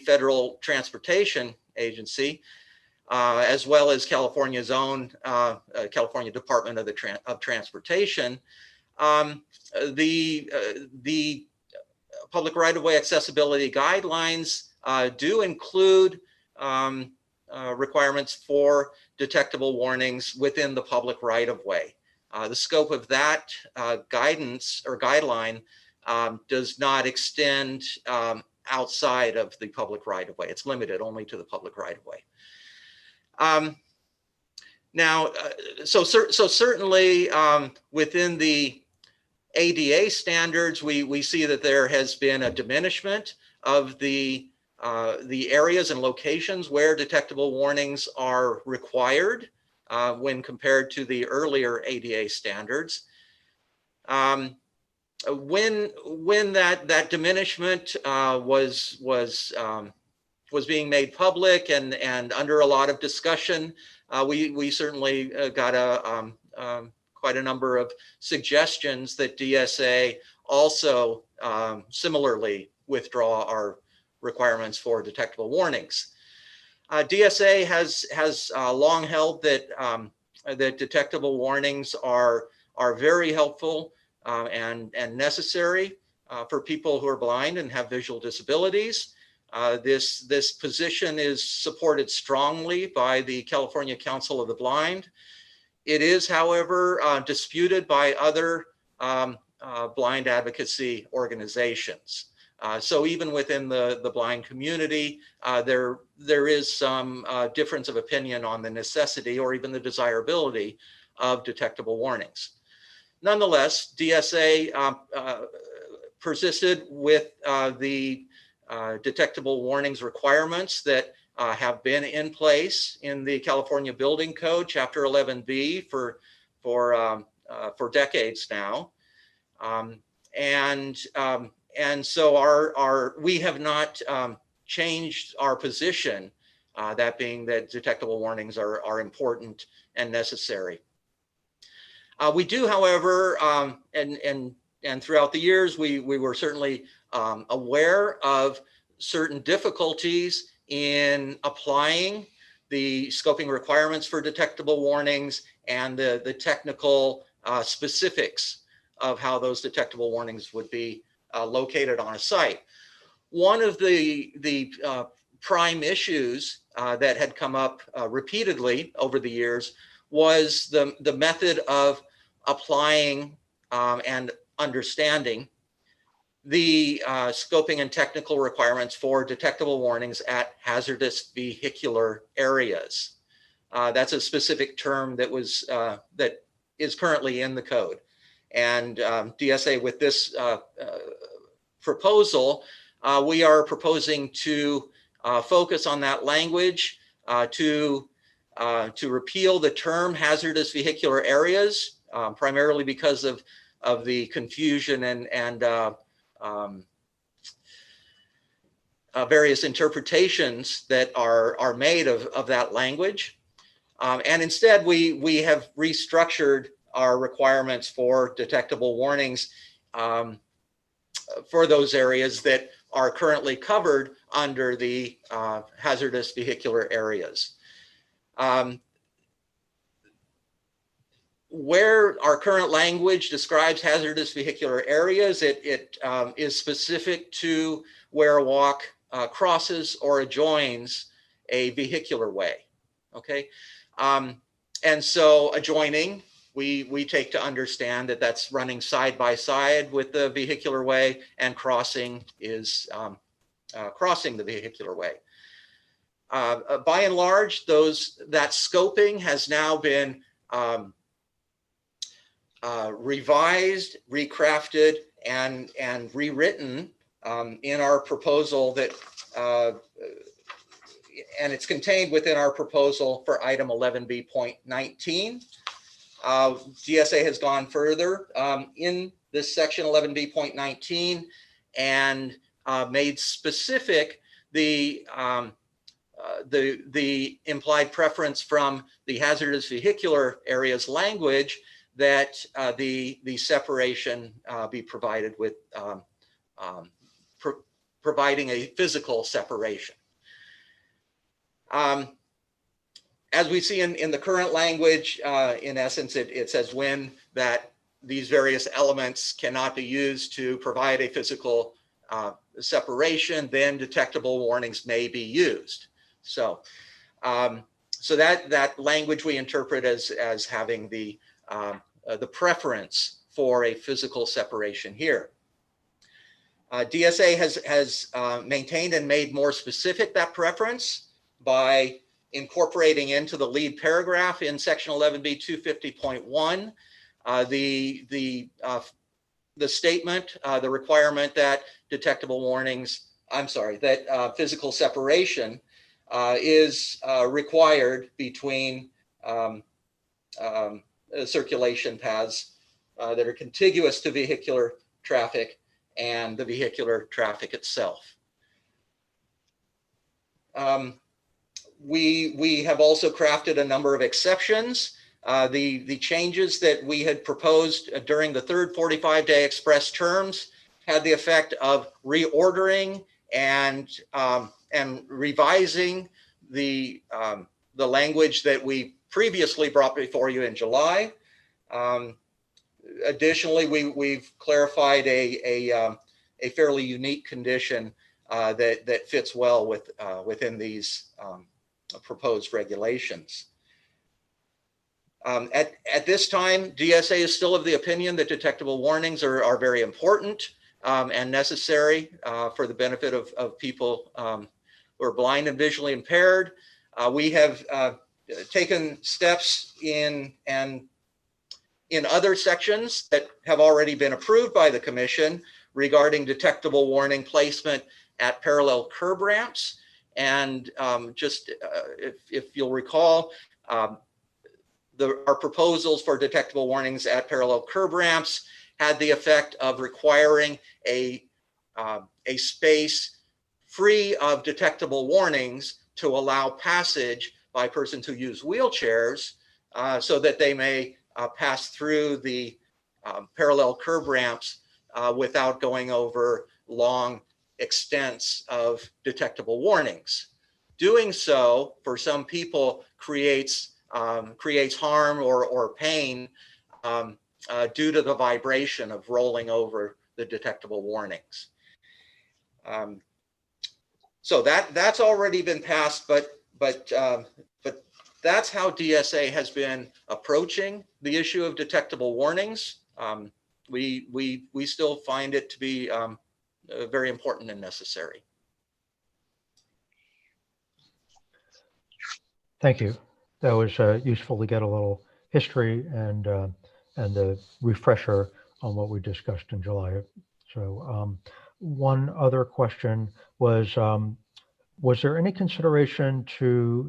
Federal Transportation Agency, as well as California's own California Department of Transportation. The public right-of-way accessibility guidelines do include requirements for detectable warnings within the public right-of-way. The scope of that guidance or guideline does not extend outside of the public right-of-way. It's limited only to the public right-of-way. So certainly within the ADA standards, we see that there has been a diminishment of the areas and locations where detectable warnings are required when compared to the earlier ADA standards. When that diminishment was being made public and under a lot of discussion, we certainly got quite a number of suggestions that DSA also similarly withdraw our requirements for detectable warnings. DSA has long held that that detectable warnings are very helpful and necessary for people who are blind and have visual disabilities. This position is supported strongly by the California Council of the Blind. It is, however, disputed by other blind advocacy organizations. So even within the blind community, there is some difference of opinion on the necessity or even the desirability of detectable warnings. Nonetheless, DSA persisted with the detectable warnings requirements that have been in place in the California Building Code, Chapter 11B, for decades now, and so we have not changed our position. That being that detectable warnings are important and necessary. We do, however, and throughout the years, we were certainly aware of certain difficulties in applying the scoping requirements for detectable warnings and the technical specifics of how those detectable warnings would be located on a site. One of the prime issues that had come up repeatedly over the years was the method of applying and understanding the scoping and technical requirements for detectable warnings at hazardous vehicular areas. That's a specific term that is currently in the code. And DSA, with this proposal, we are proposing to focus on that language to repeal the term hazardous vehicular areas, primarily because of the confusion and various interpretations that are made of that language. And instead, we have restructured our requirements for detectable warnings for those areas that are currently covered under the hazardous vehicular areas. Where our current language describes hazardous vehicular areas, it is specific to where a walk crosses or adjoins a vehicular way, okay? And so adjoining, we take to understand that that's running side by side with the vehicular way, and crossing is crossing the vehicular way. By and large, that scoping has now been revised, recrafted, and rewritten in our proposal that, and it's contained within our proposal for item 11B.19. DSA has gone further in this section 11B.19 and made specific the the implied preference from the hazardous vehicular areas language that the separation be provided with providing a physical separation. As we see in the current language, in essence, it says when that these various elements cannot be used to provide a physical separation, then detectable warnings may be used. So, so that language we interpret as having the preference for a physical separation here. DSA has maintained and made more specific that preference by incorporating into the lead paragraph in section 11B 250.1 the statement, the requirement that detectable warnings, that physical separation is required between circulation paths that are contiguous to vehicular traffic and the vehicular traffic itself. We have also crafted a number of exceptions. The changes that we had proposed during the third 45-day express terms had the effect of reordering and revising the language that we previously brought before you in July. Additionally, we've clarified a fairly unique condition that fits well within these proposed regulations. At this time, DSA is still of the opinion that detectable warnings are very important and necessary for the benefit of people who are blind and visually impaired. We have taken steps in other sections that have already been approved by the Commission regarding detectable warning placement at parallel curb ramps. And if you'll recall, our proposals for detectable warnings at parallel curb ramps had the effect of requiring a space free of detectable warnings to allow passage by persons who use wheelchairs so that they may pass through the parallel curb ramps without going over long extents of detectable warnings. Doing so for some people creates harm or pain due to the vibration of rolling over the detectable warnings. So that's already been passed, but that's how DSA has been approaching the issue of detectable warnings. We still find it to be very important and necessary. Thank you. That was useful to get a little history and the refresher on what we discussed in July. So one other question was there any consideration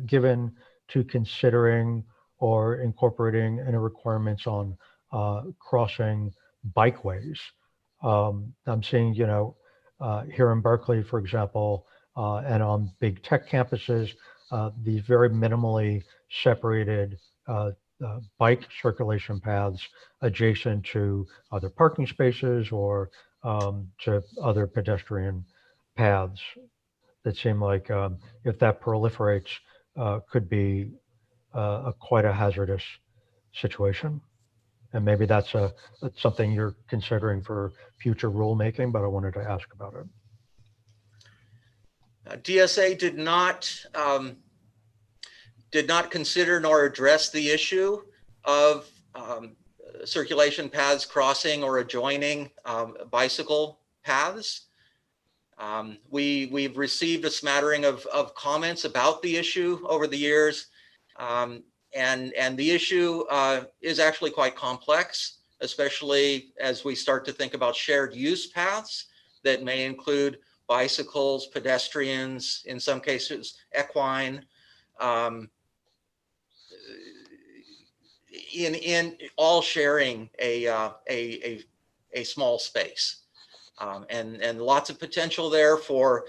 given to considering or incorporating any requirements on crossing bikeways? I'm seeing, here in Berkeley, for example, and on big tech campuses, these very minimally separated bike circulation paths adjacent to other parking spaces or to other pedestrian paths that seem like if that proliferates could be quite a hazardous situation. And maybe that's something you're considering for future rulemaking, but I wanted to ask about it. DSA did not consider nor address the issue of circulation paths crossing or adjoining bicycle paths. We've received a smattering of comments about the issue over the years, and the issue is actually quite complex, especially as we start to think about shared use paths that may include bicycles, pedestrians, in some cases equine, in all sharing a small space, and lots of potential there for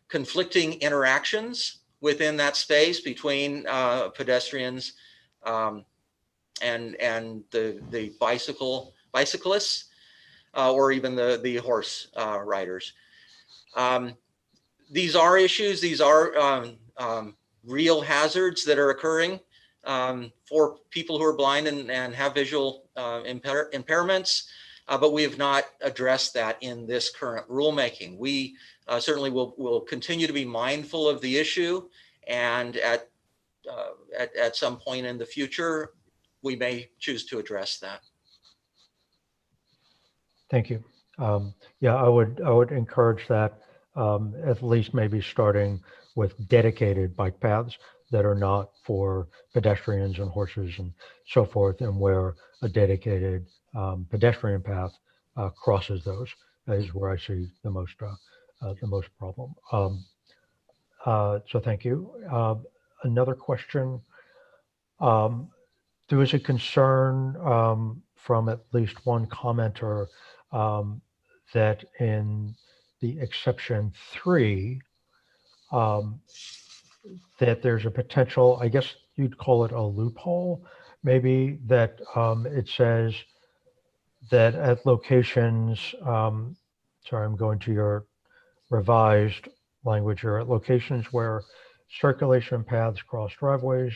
conflicting interactions within that space between pedestrians and the bicyclists or even the horse riders. These are issues. These are real hazards that are occurring for people who are blind and have visual impairments, but we have not addressed that in this current rulemaking. We certainly will continue to be mindful of the issue, and at some point in the future, we may choose to address that. Thank you. Yeah, I would encourage that, at least maybe starting with dedicated bike paths that are not for pedestrians and horses and so forth, and where a dedicated pedestrian path crosses those is where I see the most problem. So thank you. Another question. There was a concern from at least one commenter that in the exception 3, that there's a potential, I guess you'd call it a loophole, maybe, that it says that at locations, sorry, I'm going to your revised language here, at locations where circulation paths cross driveways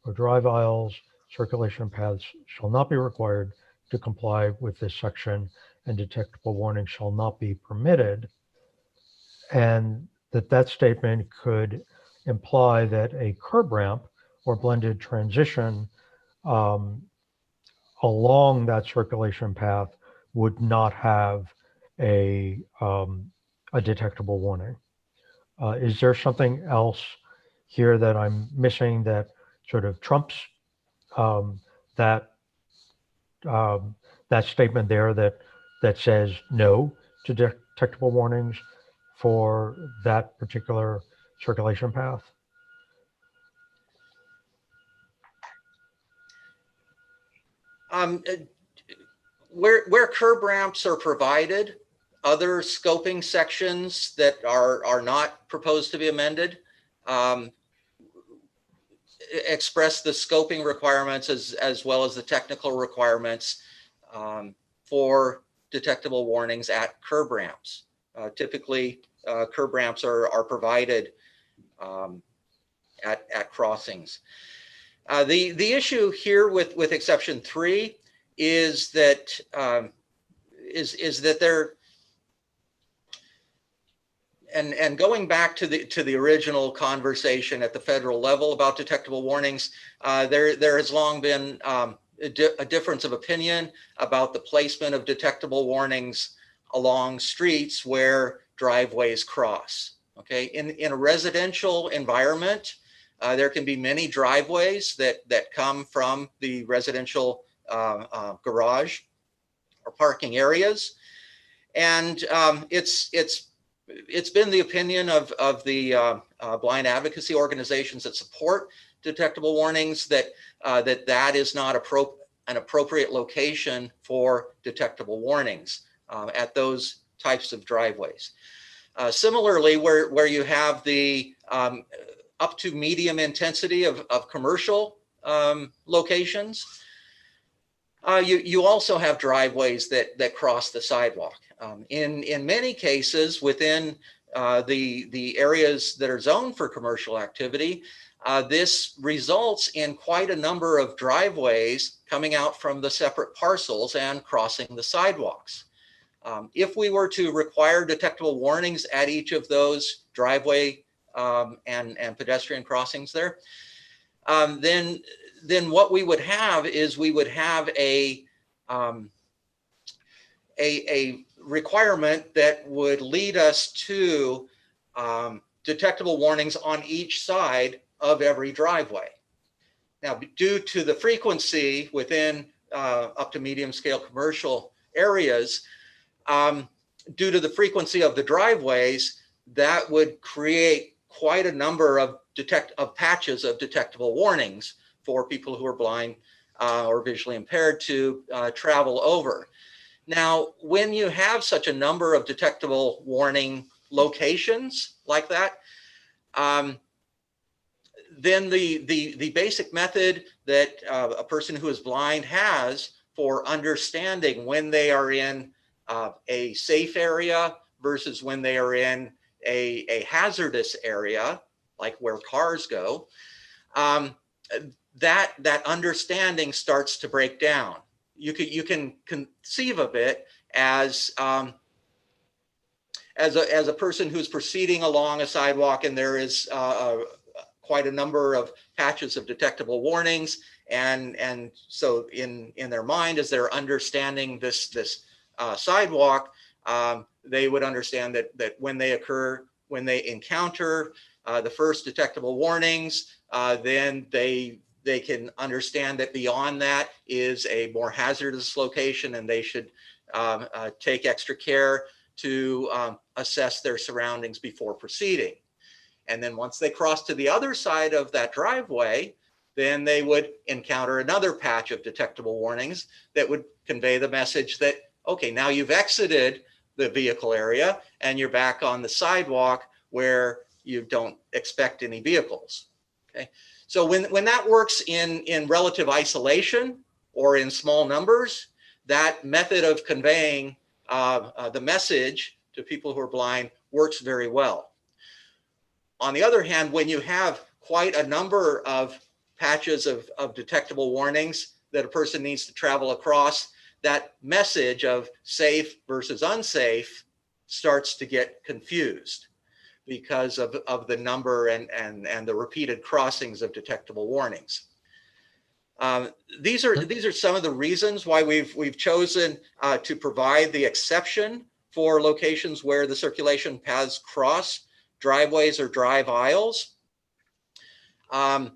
or drive aisles, circulation paths shall not be required to comply with this section, and detectable warnings shall not be permitted. And that statement could imply that a curb ramp or blended transition along that circulation path would not have a detectable warning. Is there something else here that I'm missing that sort of trumps that statement there that says no to detectable warnings for that particular circulation path? Where curb ramps are provided, other scoping sections that are not proposed to be amended express the scoping requirements as well as the technical requirements for detectable warnings at curb ramps. Typically, curb ramps are provided at crossings. The issue here with exception 3 is that there, and going back to the original conversation at the federal level about detectable warnings, there has long been a difference of opinion about the placement of detectable warnings along streets where driveways cross. Okay, in a residential environment, there can be many driveways that come from the residential garage or parking areas, and it's been the opinion of the blind advocacy organizations that support detectable warnings that that is not an appropriate location for detectable warnings at those types of driveways. Similarly, where you have the up to medium intensity of commercial locations, you also have driveways that cross the sidewalk. In many cases within the areas that are zoned for commercial activity, this results in quite a number of driveways coming out from the separate parcels and crossing the sidewalks. If we were to require detectable warnings at each of those driveway and pedestrian crossings there, then what we would have is we would have a requirement that would lead us to detectable warnings on each side of every driveway. Now, due to the frequency within up to medium scale commercial areas, due to the frequency of the driveways, that would create quite a number of patches of detectable warnings for people who are blind or visually impaired to travel over. Now, when you have such a number of detectable warning locations like that, then the basic method that a person who is blind has for understanding when they are in a safe area versus when they are in a hazardous area, like where cars go, that understanding starts to break down. You can conceive of it as a person who's proceeding along a sidewalk and there is quite a number of patches of detectable warnings, and so in their mind, as they're understanding this sidewalk, they would understand that when they encounter the first detectable warnings, then they can understand that beyond that is a more hazardous location, and they should take extra care to assess their surroundings before proceeding. And then once they cross to the other side of that driveway, then they would encounter another patch of detectable warnings that would convey the message that, okay, now you've exited the vehicle area and you're back on the sidewalk where you don't expect any vehicles. Okay, so when that works in relative isolation or in small numbers, that method of conveying the message to people who are blind works very well. On the other hand, when you have quite a number of patches of detectable warnings that a person needs to travel across, that message of safe versus unsafe starts to get confused because of the number and the repeated crossings of detectable warnings. These are some of the reasons why we've chosen to provide the exception for locations where the circulation paths cross driveways or drive aisles. That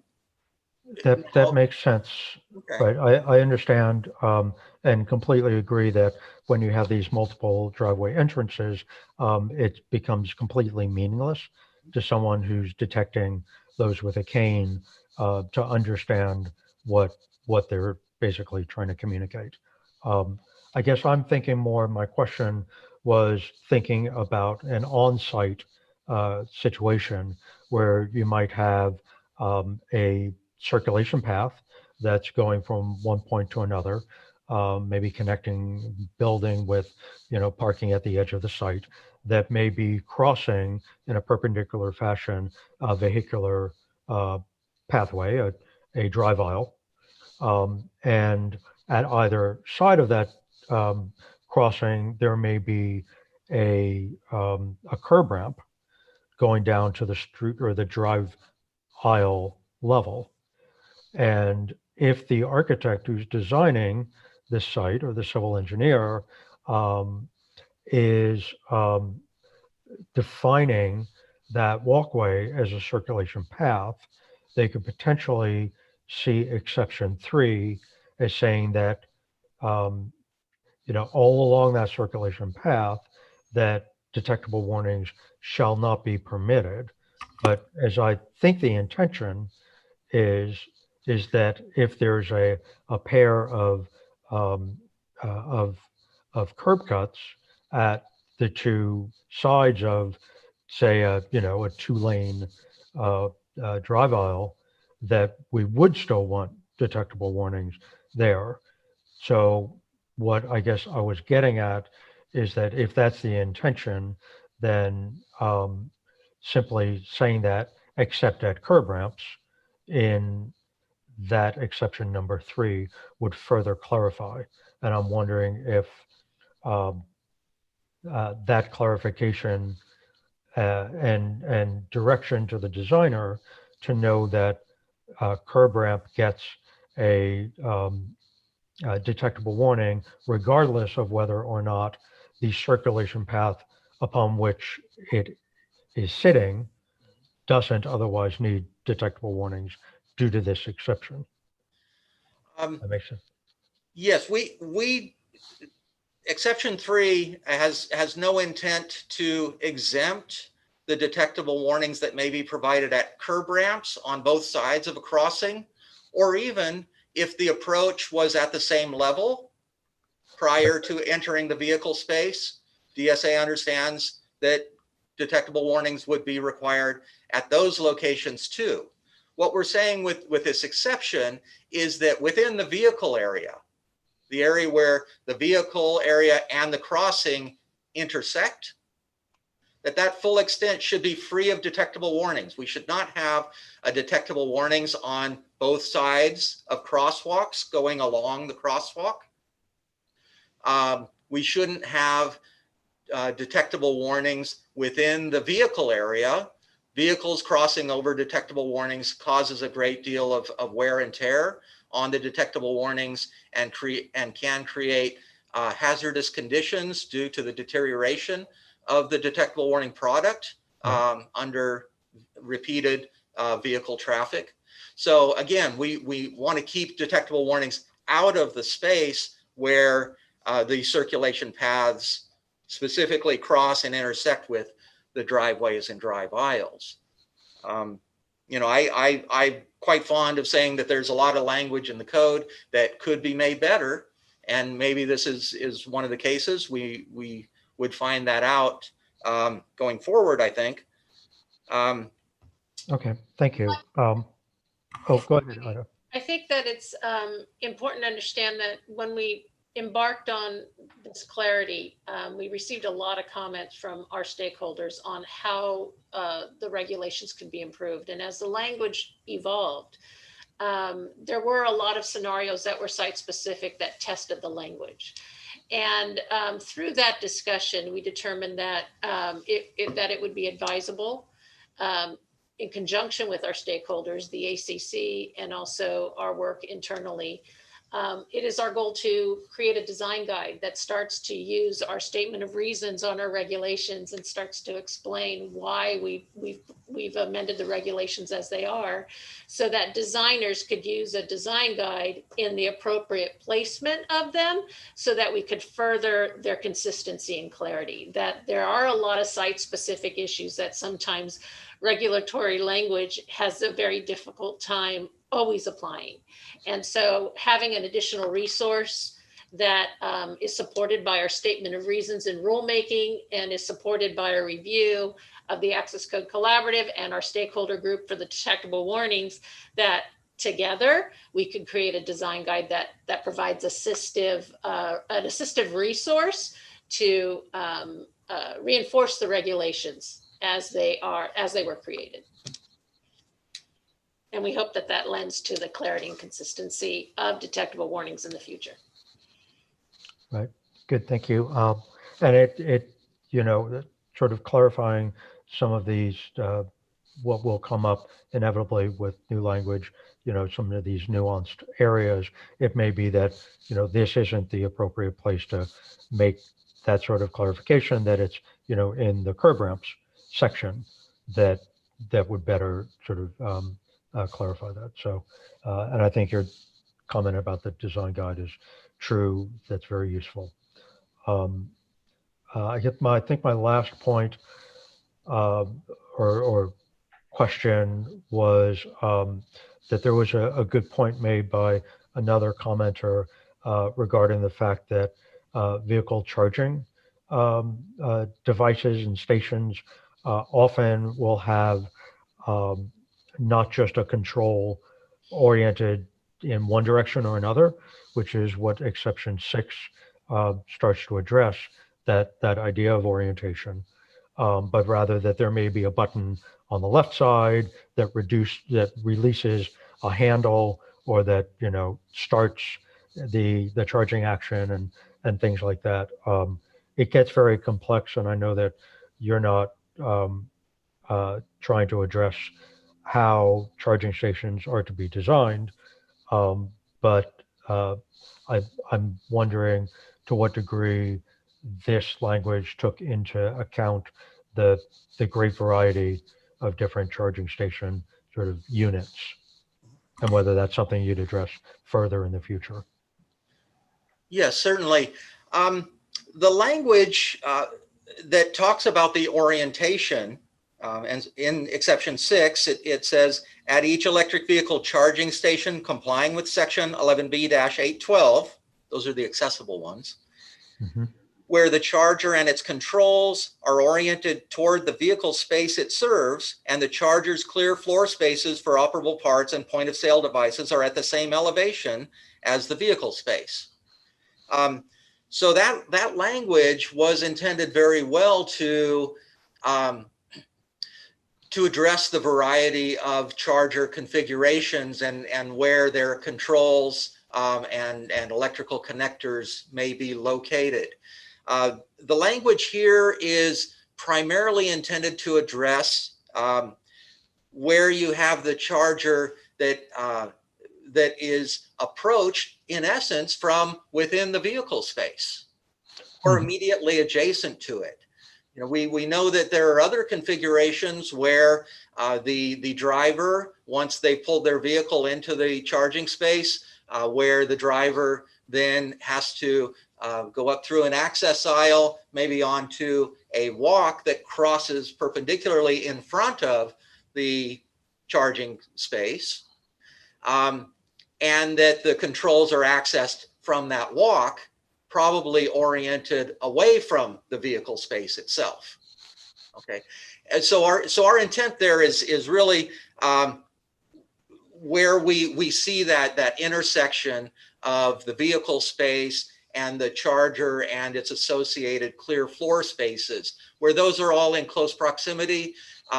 makes sense. Okay. Right. I understand and completely agree that when you have these multiple driveway entrances, it becomes completely meaningless to someone who's detecting those with a cane to understand what they're basically trying to communicate. I guess I'm thinking more, my question was thinking about an on-site situation where you might have a circulation path that's going from one point to another, maybe connecting building with, parking at the edge of the site, that may be crossing in a perpendicular fashion a vehicular pathway, a drive aisle. And at either side of that crossing, there may be a curb ramp going down to the street or the drive aisle level. And if the architect who's designing this site or the civil engineer is defining that walkway as a circulation path, they could potentially see exception 3 as saying that, all along that circulation path, that detectable warnings shall not be permitted. But as I think the intention is that if there's a pair of curb cuts at the two sides of, say, a 2-lane drive aisle, that we would still want detectable warnings there. So what I guess I was getting at is that if that's the intention, then simply saying that except at curb ramps in that exception number 3 would further clarify. And I'm wondering if that clarification and direction to the designer to know that curb ramp gets a detectable warning regardless of whether or not the circulation path upon which it is sitting doesn't otherwise need detectable warnings due to this exception. That makes sense. Yes, we exception 3 has no intent to exempt the detectable warnings that may be provided at curb ramps on both sides of a crossing, or even if the approach was at the same level prior to entering the vehicle space. DSA understands that detectable warnings would be required at those locations too. What we're saying with this exception is that within the vehicle area, the area where the vehicle area and the crossing intersect, that full extent should be free of detectable warnings. We should not have detectable warnings on both sides of crosswalks going along the crosswalk. We shouldn't have detectable warnings within the vehicle area. Vehicles crossing over detectable warnings causes a great deal of wear and tear on the detectable warnings and can create hazardous conditions due to the deterioration of the detectable warning product under repeated vehicle traffic. So again, we want to keep detectable warnings out of the space where the circulation paths specifically cross and intersect with the driveways and drive aisles. You know, I'm quite fond of saying that there's a lot of language in the code that could be made better, and maybe this is one of the cases. We would find that out going forward, I think. Okay, thank you. Oh, go ahead, Ida. I think that it's important to understand that when we embarked on this clarity, we received a lot of comments from our stakeholders on how the regulations could be improved. And as the language evolved, there were a lot of scenarios that were site specific that tested the language. And through that discussion, we determined that it would be advisable in conjunction with our stakeholders, the ACC, and also our work internally. It is our goal to create a design guide that starts to use our statement of reasons on our regulations and starts to explain why we've amended the regulations as they are, so that designers could use a design guide in the appropriate placement of them, so that we could further their consistency and clarity. That there are a lot of site-specific issues that sometimes regulatory language has a very difficult time always applying. And so having an additional resource that is supported by our statement of reasons in rulemaking and is supported by a review of the Access Code Collaborative and our stakeholder group for the detectable warnings, that together we could create a design guide that provides an assistive resource to reinforce the regulations as they were created. And we hope that that lends to the clarity and consistency of detectable warnings in the future. Right. Good. Thank you. And it, you know, sort of clarifying some of these, what will come up inevitably with new language, you know, some of these nuanced areas. It may be that, you know, this isn't the appropriate place to make that sort of clarification, that it's, you know, in the curb ramps section that would better sort of clarify that. So, and I think your comment about the design guide is true. That's very useful. I think my last point or question was that there was a good point made by another commenter regarding the fact that vehicle charging devices and stations often will have not just a control oriented in one direction or another, which is what exception 6 starts to address, that idea of orientation, but rather that there may be a button on the left side that releases a handle, or that, you know, starts the charging action and things like that. It gets very complex, and I know that you're not trying to address how charging stations are to be designed, but I'm wondering to what degree this language took into account the great variety of different charging station sort of units, and whether that's something you'd address further in the future. Yes, certainly. The language that talks about the orientation, and in exception 6, it says, at each electric vehicle charging station complying with section 11B-812, those are the accessible ones, where the charger and its controls are oriented toward the vehicle space it serves, and the charger's clear floor spaces for operable parts and point of sale devices are at the same elevation as the vehicle space. So that language was intended very well to address the variety of charger configurations and where their controls and electrical connectors may be located. The language here is primarily intended to address where you have the charger that is approached, in essence, from within the vehicle space or immediately adjacent to it. You know, we know that there are other configurations where the driver, once they pulled their vehicle into the charging space, where the driver then has to go up through an access aisle, maybe onto a walk that crosses perpendicularly in front of the charging space, and that the controls are accessed from that walk, probably oriented away from the vehicle space itself. Okay, and so our intent there is really where we see that intersection of the vehicle space and the charger and its associated clear floor spaces, where those are all in close proximity.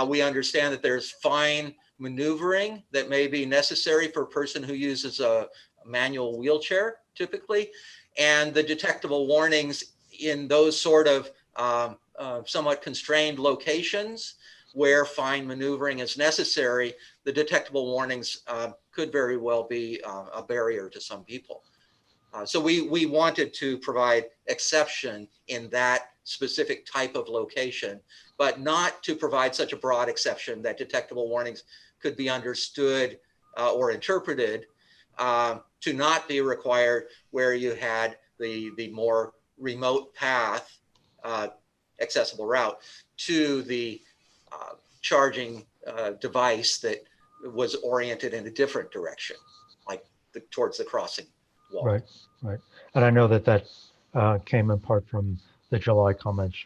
We understand that there's fine maneuvering that may be necessary for a person who uses a manual wheelchair typically, and the detectable warnings in those sort of somewhat constrained locations where fine maneuvering is necessary, the detectable warnings could very well be a barrier to some people. So we wanted to provide exception in that specific type of location, but not to provide such a broad exception that detectable warnings could be understood or interpreted to not be required where you had the more remote path, accessible route to the charging device that was oriented in a different direction, like towards the crossing wall. Right, right. And I know that came in part from the July comments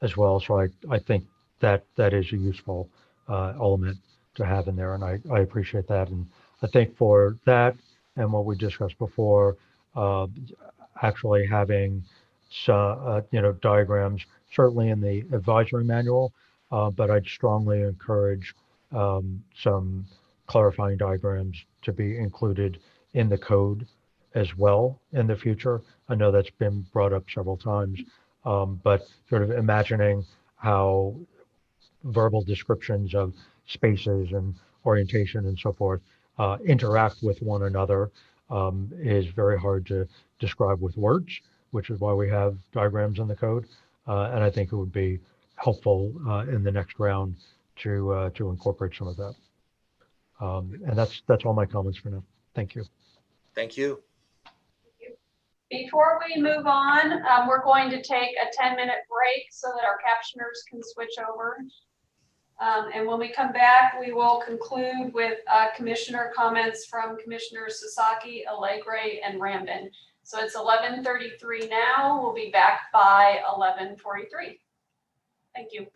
as well. So I think that is a useful element to have in there, and I appreciate that. And I think for that and what we discussed before, actually having some diagrams certainly in the advisory manual, but I'd strongly encourage some clarifying diagrams to be included in the code as well in the future. I know that's been brought up several times, but sort of imagining how verbal descriptions of spaces and orientation and so forth interact with one another is very hard to describe with words, which is why we have diagrams in the code. And I think it would be helpful in the next round to incorporate some of that. And that's all my comments for now. Thank you. Thank you. Before we move on, we're going to take a 10-minute break so that our captioners can switch over. And when we come back, we will conclude with commissioner comments from Commissioners Sasaki, Allegre, and Rambin. So it's 11:33 now. We'll be back by 11:43. Thank you.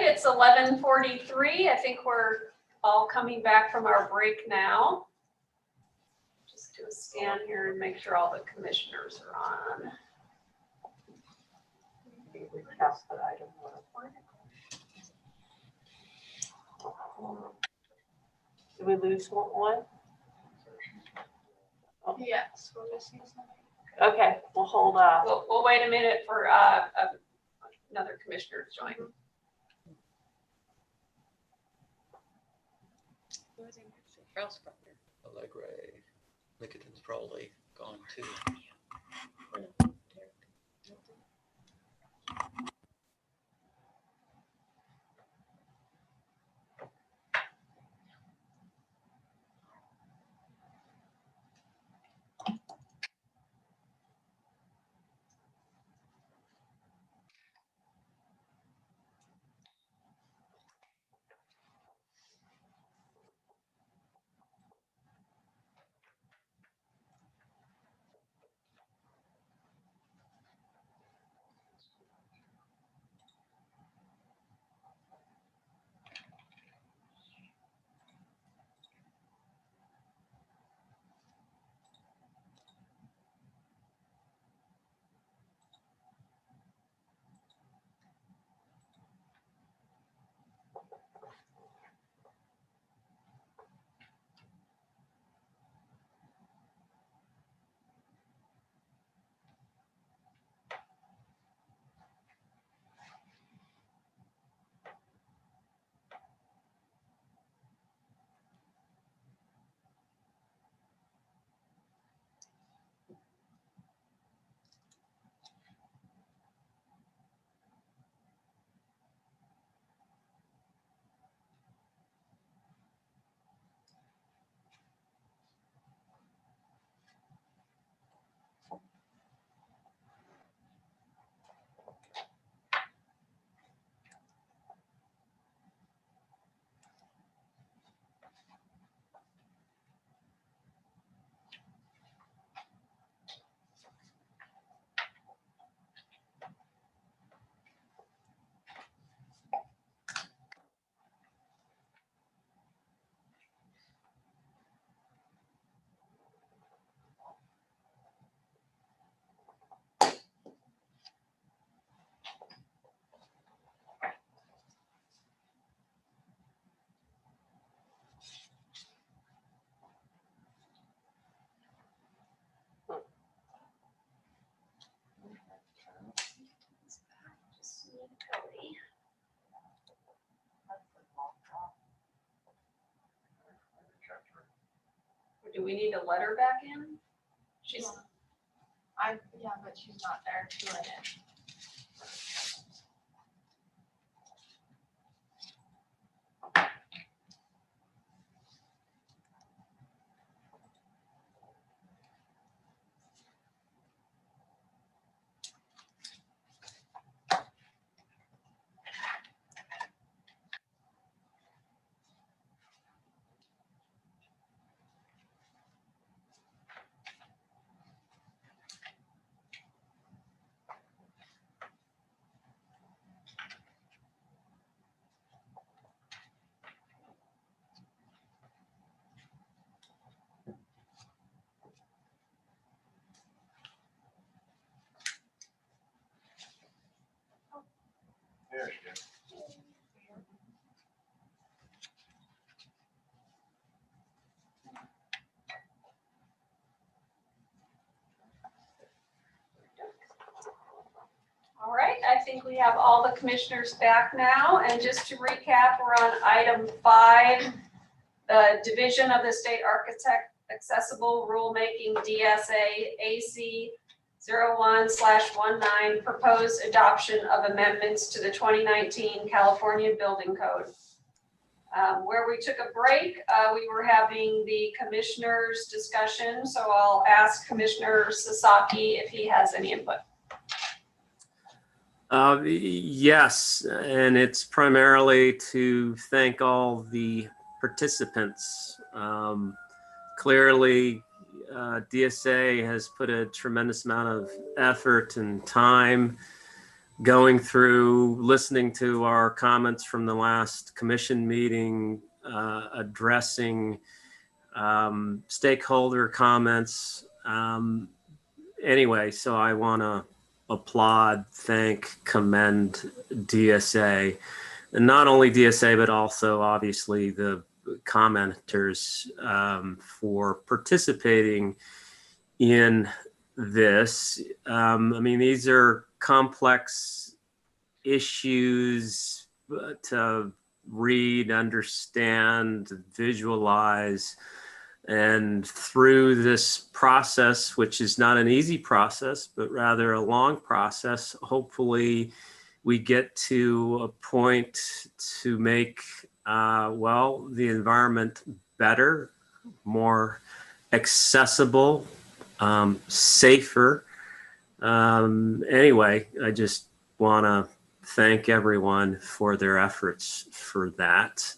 it's 11:43. I think we're all coming back from our break now. Just do a scan here and make sure all the commissioners are on. Did we lose one? Yes, we're missing something. Okay, we'll hold off. We'll wait a minute for another commissioner to join. Allegra, Nicotin's probably gone too. Do we need to let her back in? She's. Yeah, but she's not there doing it. There she is. All right, I think we have all the commissioners back now, and just to recap, we're on item 5, the Division of the State Architect Accessible Rulemaking DSA AC 01/19 proposed adoption of amendments to the 2019 California Building Code. Where we took a break, we were having the commissioners discussion, so I'll ask Commissioner Sasaki if he has any input. Yes, and it's primarily to thank all the participants. Clearly, DSA has put a tremendous amount of effort and time going through, listening to our comments from the last commission meeting, addressing stakeholder comments. Anyway, so I want to applaud, thank, commend DSA, and not only DSA, but also obviously the commenters for participating in this. I mean, these are complex issues to read, understand, visualize. And through this process, which is not an easy process, but rather a long process, hopefully we get to a point to make, well, the environment better, more accessible, safer. Anyway, I just want to thank everyone for their efforts for that.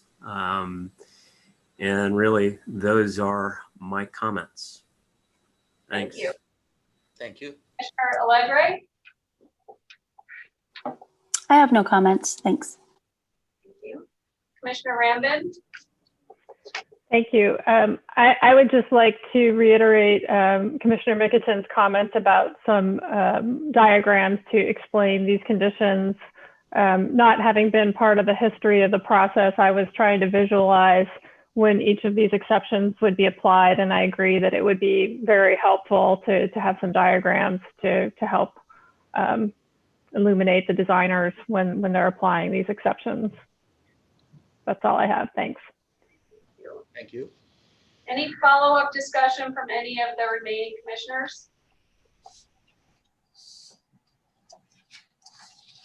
And really, those are my comments. Thanks. Thank you. Thank you. Commissioner Alegre? I have no comments. Thanks. Thank you. Commissioner Rambin? Thank you. I would just like to reiterate Commissioner Mickelton's comments about some diagrams to explain these conditions. Not having been part of the history of the process, I was trying to visualize when each of these exceptions would be applied, and I agree that it would be very helpful to have some diagrams to help illuminate the designers when they're applying these exceptions. That's all I have. Thanks. Thank you. Any follow-up discussion from any of the remaining commissioners?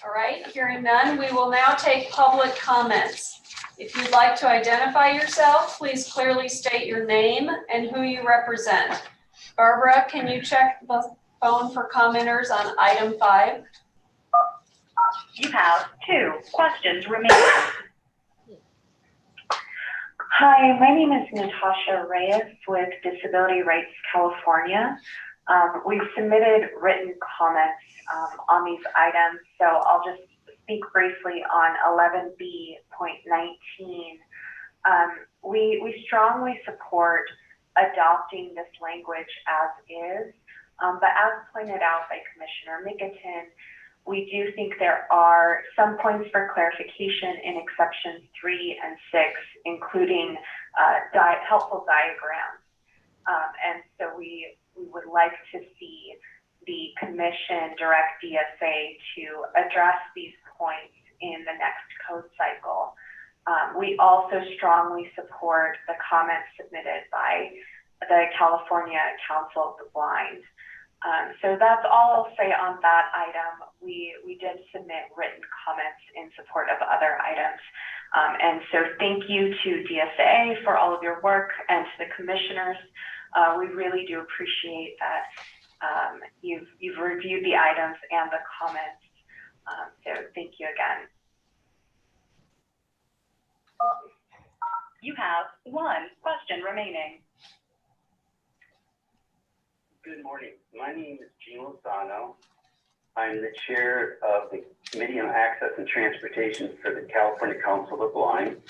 All right, hearing none, we will now take public comments. If you'd like to identify yourself, please clearly state your name and who you represent. Barbara, can you check the phone for commenters on item 5? You have 2 questions remaining. Hi, my name is Natasha Reyes with Disability Rights California. We've submitted written comments on these items, so I'll just speak briefly on 11B.19. We strongly support adopting this language as is, but as pointed out by Commissioner Mickelton, we do think there are some points for clarification in exceptions 3 and 6, including helpful diagrams. And so we would like to see the Commission direct DSA to address these points in the next code cycle. We also strongly support the comments submitted by the California Council of the Blind. So that's all I'll say on that item. We did submit written comments in support of other items. And so thank you to DSA for all of your work, and to the commissioners. We really do appreciate that you've reviewed the items and the comments. So thank you again. You have 1 question remaining. Good morning. My name is Gene Lozano. I'm the chair of the Committee on Access and Transportation for the California Council of the Blind.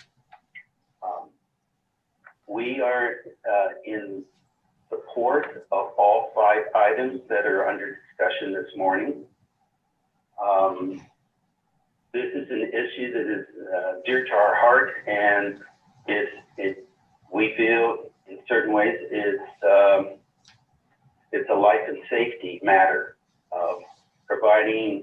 We are in support of all 5 items that are under discussion this morning. This is an issue that is dear to our heart, and we feel in certain ways it's a life and safety matter of providing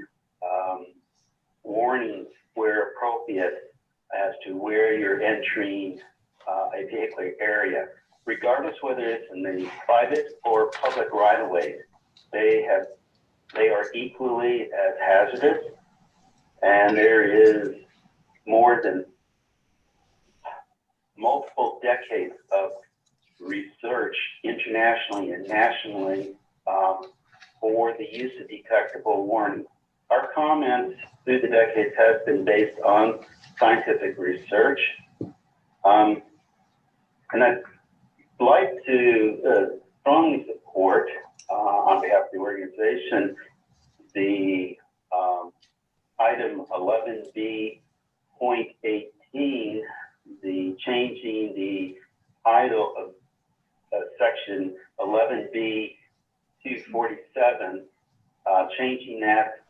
warnings where appropriate as to where you're entering a vehicular area, regardless whether it's in the private or public right-of-way. They are equally as hazardous, and there is more than multiple decades of research internationally and nationally for the use of detectable warning. Our comments through the decades have been based on scientific research. And I'd like to strongly support, on behalf of the organization, the item 11B.18, the changing the title of section 11B.247, changing that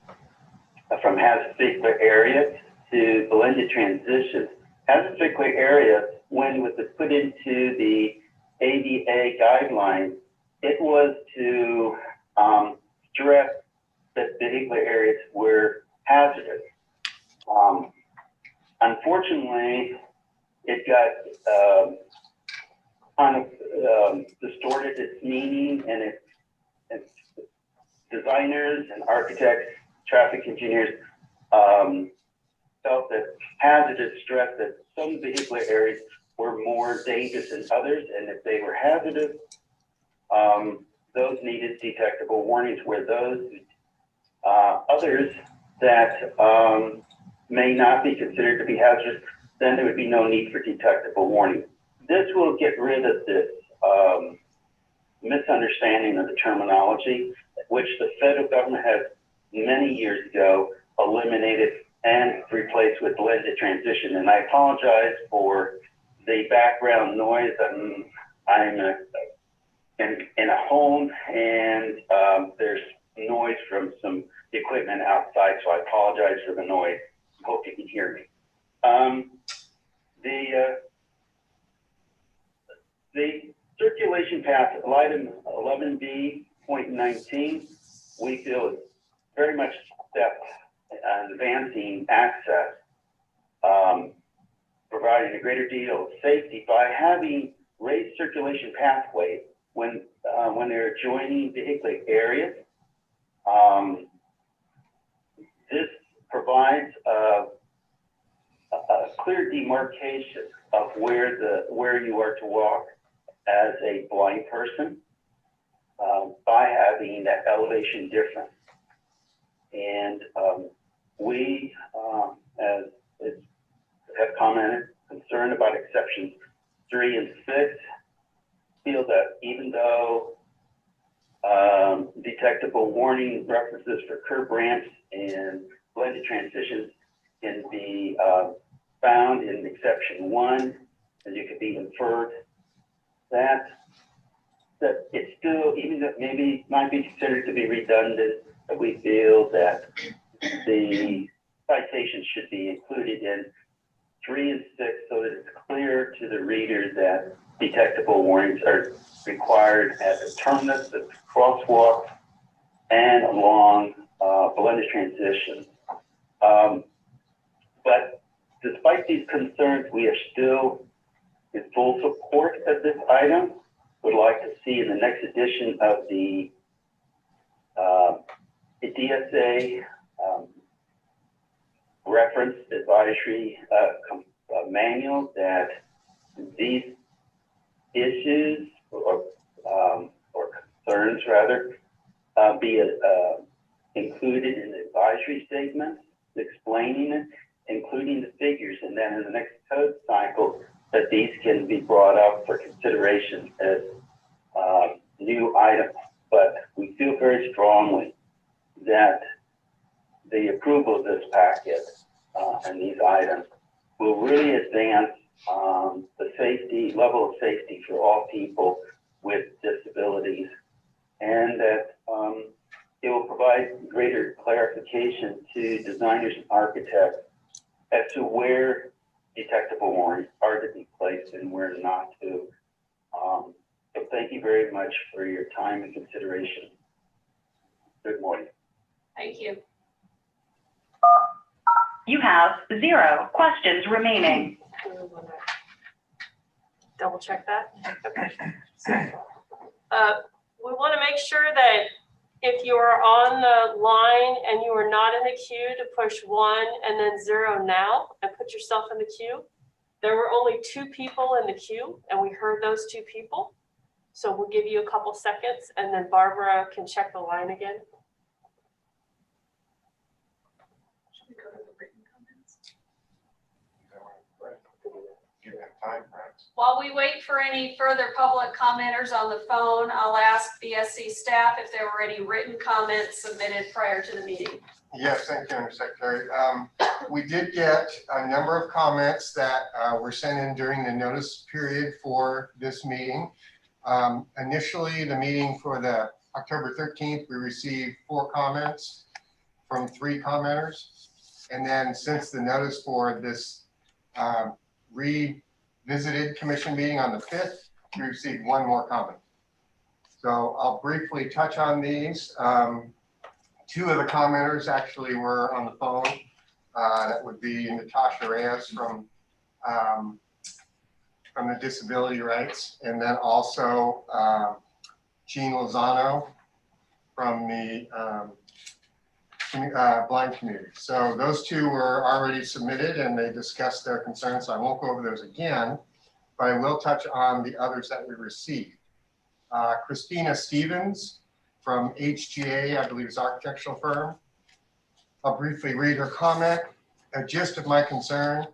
from hazard particular area to blended transition. Hazard particular area, when it was put into the ADA guidelines, it was to stress that particular areas were hazardous. Unfortunately, it got kind of distorted its meaning, and its designers and architects, traffic engineers felt that hazardous stressed that some vehicular areas were more dangerous than others, and if they were hazardous, those needed detectable warnings, where those others that may not be considered to be hazardous, then there would be no need for detectable warning. This will get rid of this misunderstanding of the terminology, which the federal government has many years ago eliminated and replaced with blended transition. And I apologize for the background noise. I'm in a home, and there's noise from some equipment outside, so I apologize for the noise. Hope you can hear me. The circulation path, item 11B.19, we feel is very much step advancing access, providing a greater deal of safety by having raised circulation pathways when they're adjoining vehicular areas. This provides a clear demarcation of where you are to walk as a blind person by having that elevation difference. And we, as have commented, concerned about exceptions 3 and 6, feel that even though detectable warning references for curb ramps and blended transitions can be found in exception 1, and it could be inferred that it's still, even though maybe might be considered to be redundant, that we feel that the citation should be included in 3 and 6 so that it's clear to the reader that detectable warnings are required at the terminus, the crosswalk, and along blended transitions. But despite these concerns, we are still in full support of this item. Would like to see in the next edition of the DSA reference advisory manual that these issues or concerns rather be included in the advisory statement, explaining it, including the figures, and then in the next code cycle that these can be brought up for consideration as new items. But we feel very strongly that the approval of this packet and these items will really advance the safety, level of safety for all people with disabilities, and that it will provide greater clarification to designers and architects as to where detectable warnings are to be placed and where not to. So thank you very much for your time and consideration. Good morning. Thank you. You have 0 questions remaining. Double check that. Okay. We want to make sure that if you are on the line and you are not in the queue, to push 1 and then 0 now and put yourself in the queue. There were only 2 people in the queue, and we heard those 2 people. So we'll give you a couple seconds, and then Barbara can check the line again. Should we go to the written comments? Give them time, perhaps. While we wait for any further public commenters on the phone, I'll ask BSC staff if there were any written comments submitted prior to the meeting. Yes, thank you, Mr. Secretary. We did get a number of comments that were sent in during the notice period for this meeting. Initially, the meeting for the October 13th, we received 4 comments from 3 commenters. And then since the notice for this revisited commission meeting on the 5th, we received 1 more comment. So I'll briefly touch on these. 2 of the commenters actually were on the phone. That would be Natasha Reyes from the Disability Rights, and then also Jean Lozano from the blind community. So those 2 were already submitted and they discussed their concerns. So I won't go over those again, but I will touch on the others that we received. Christina Stevens from HGA, I believe is an architectural firm. I'll briefly read her comment. A gist of my concern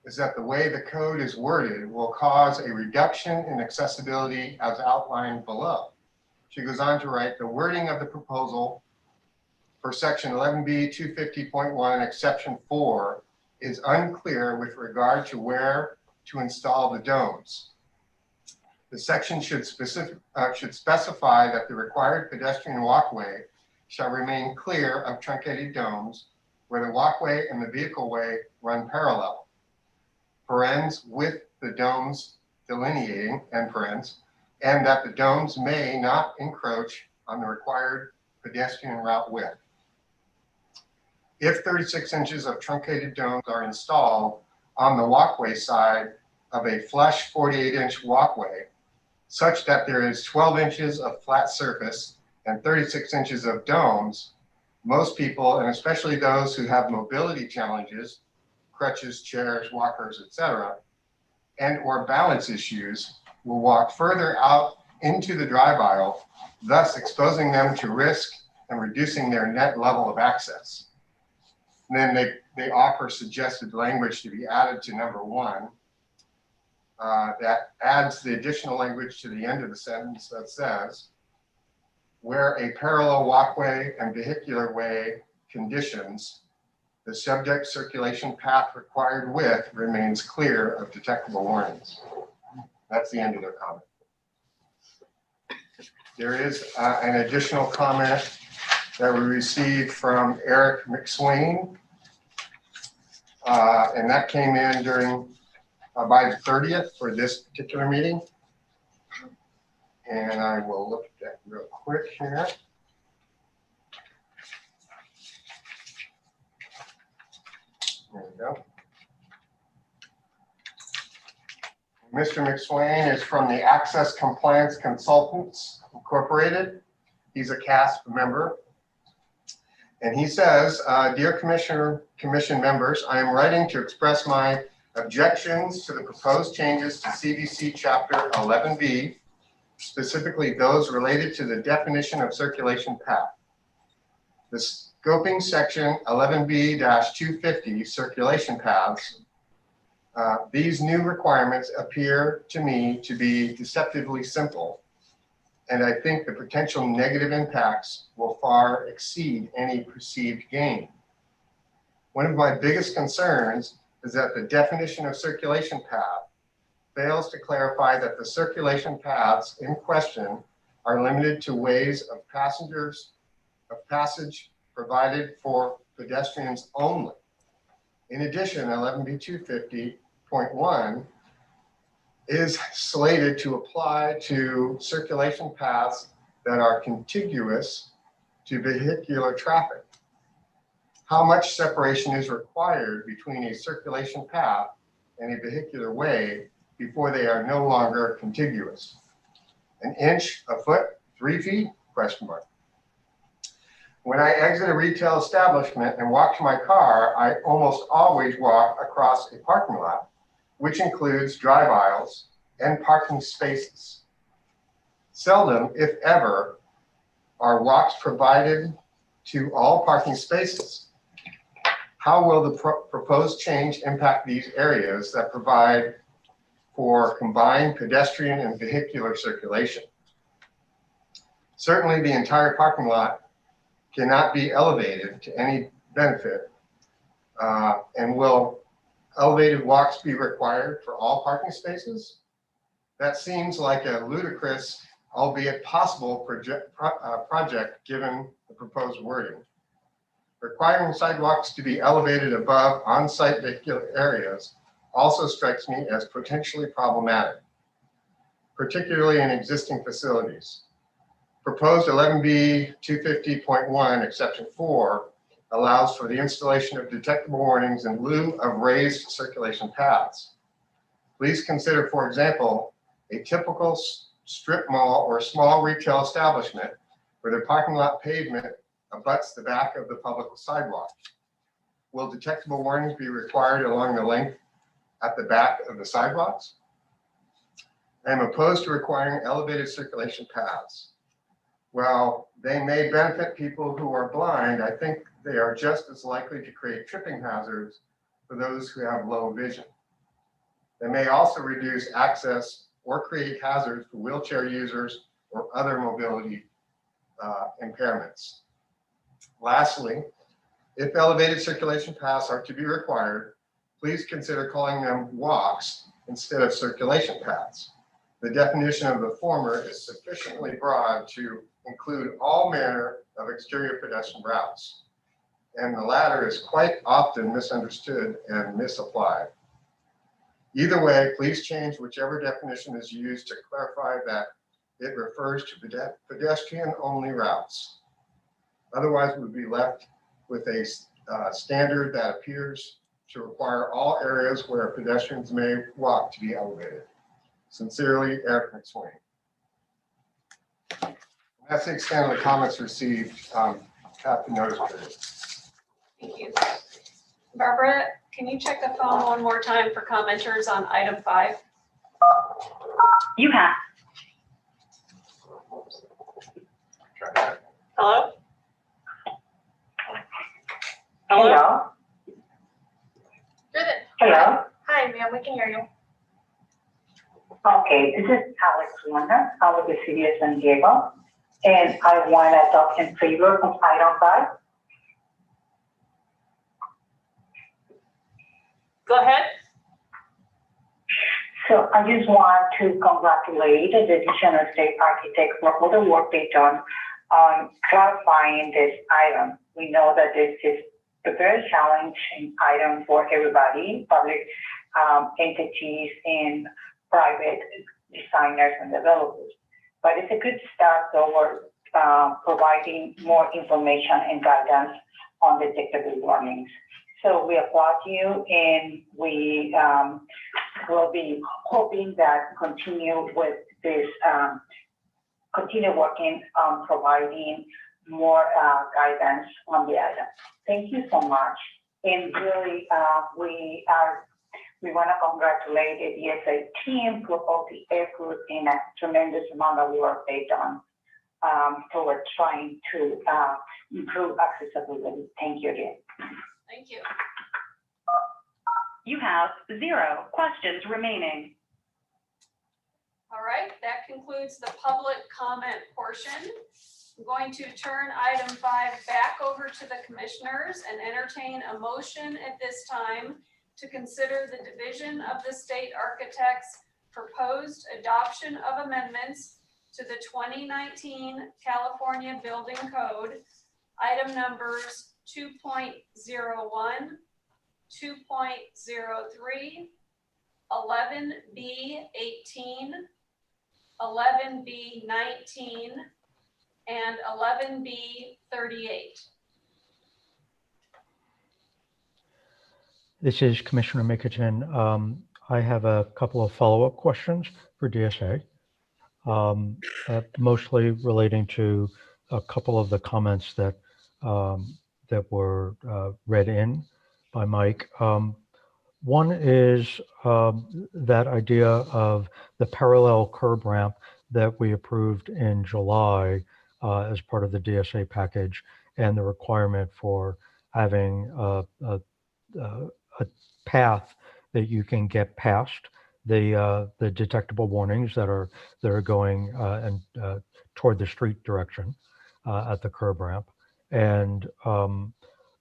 is that the way the code is worded will cause a reduction in accessibility as outlined below. She goes on to write, the wording of the proposal for section 11B 250.1 exception 4 is unclear with regard to where to install the domes. The section should specify that the required pedestrian walkway shall remain clear of truncated domes where the walkway and the vehicle way run parallel, parens with the domes delineating, end parens, and that the domes may not encroach on the required pedestrian route width. If 36 inches of truncated domes are installed on the walkway side of a flush 48-inch walkway, such that there is 12 inches of flat surface and 36 inches of domes, most people, and especially those who have mobility challenges, crutches, chairs, walkers, etc., and or balance issues, will walk further out into the drive aisle, thus exposing them to risk and reducing their net level of access. And then they offer suggested language to be added to number 1. That adds the additional language to the end of the sentence that says, where a parallel walkway and vehicular way conditions, the subject circulation path required width remains clear of detectable warnings. That's the end of their comment. There is an additional comment that we received from Eric McSwain, and that came in during by the 30th for this particular meeting. And I will look at that real quick here. There we go. Mr. McSwain is from the Access Compliance Consultants Incorporated. He's a CASP member. And he says, dear commission members, I am writing to express my objections to the proposed changes to CBC Chapter 11B, specifically those related to the definition of circulation path. The scoping section 11B-250 circulation paths, these new requirements appear to me to be deceptively simple, and I think the potential negative impacts will far exceed any perceived gain. One of my biggest concerns is that the definition of circulation path fails to clarify that the circulation paths in question are limited to ways of passage provided for pedestrians only. In addition, 11B250.1 is slated to apply to circulation paths that are contiguous to vehicular traffic. How much separation is required between a circulation path and a vehicular way before they are no longer contiguous? An inch, a foot, 3 feet? Question mark. When I exit a retail establishment and walk to my car, I almost always walk across a parking lot, which includes drive aisles and parking spaces. Seldom, if ever, are walks provided to all parking spaces. How will the proposed change impact these areas that provide for combined pedestrian and vehicular circulation? Certainly the entire parking lot cannot be elevated to any benefit? And will elevated walks be required for all parking spaces? That seems like a ludicrous, albeit possible project given the proposed wording. Requiring sidewalks to be elevated above on-site vehicular areas also strikes me as potentially problematic, particularly in existing facilities. Proposed 11B 250.1 exception 4 allows for the installation of detectable warnings in lieu of raised circulation paths. Please consider, for example, a typical strip mall or small retail establishment where the parking lot pavement abuts the back of the public sidewalk. Will detectable warnings be required along the length at the back of the sidewalks? I am opposed to requiring elevated circulation paths. While they may benefit people who are blind, I think they are just as likely to create tripping hazards for those who have low vision. They may also reduce access or create hazards for wheelchair users or other mobility impairments. Lastly, if elevated circulation paths are to be required, please consider calling them walks instead of circulation paths. The definition of the former is sufficiently broad to include all manner of exterior pedestrian routes, and the latter is quite often misunderstood and misapplied. Either way, please change whichever definition is used to clarify that it refers to pedestrian-only routes. Otherwise, we'll be left with a standard that appears to require all areas where pedestrians may walk to be elevated. Sincerely, Eric McSwain. That's the extent of the comments received at the notice period. Thank you. Barbara, can you check the phone one more time for commenters on item 5? You have. Hello? Hello? You're the, Hello? hi, ma'am, we can hear you. Okay, this is Alex Warner. I'm with the City of San Diego, and I want to talk in favor of item 5. Go ahead. So I just want to congratulate the Division State Architect for all the work they've done on clarifying this item. We know that this is a very challenging item for everybody, public entities and private designers and developers. But it's a good start toward providing more information and guidance on detectable warnings. So we applaud you, and we will be hoping that continue with this, continue working on providing more guidance on the item. Thank you so much. And really, we want to congratulate the DSA team for all the effort and a tremendous amount of work they've done toward trying to improve accessibility. Thank you again. Thank you. You have 0 questions remaining. All right, that concludes the public comment portion. I'm going to turn item 5 back over to the commissioners and entertain a motion at this time to consider the Division of the State Architect's proposed adoption of amendments to the 2019 California Building Code, item numbers 2.01, 2.03, 11B18, 11B19, and 11B38. This is Commissioner Mickelton. I have a couple of follow-up questions for DSA, mostly relating to a couple of the comments that that were read in by Mike. One is that idea of the parallel curb ramp that we approved in July as part of the DSA package, and the requirement for having a path that you can get past the detectable warnings that are going and toward the street direction at the curb ramp. And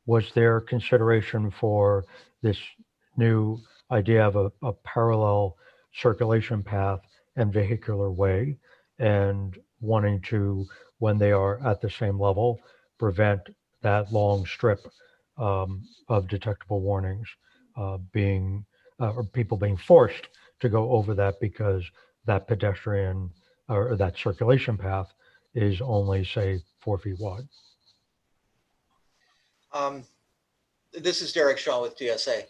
Was there consideration for this new idea of a parallel circulation path and vehicular way, and wanting to, when they are at the same level, prevent that long strip of detectable warnings being, or people being forced to go over that because that pedestrian or that circulation path is only, say, 4 feet wide? This is Derek Shaw with DSA.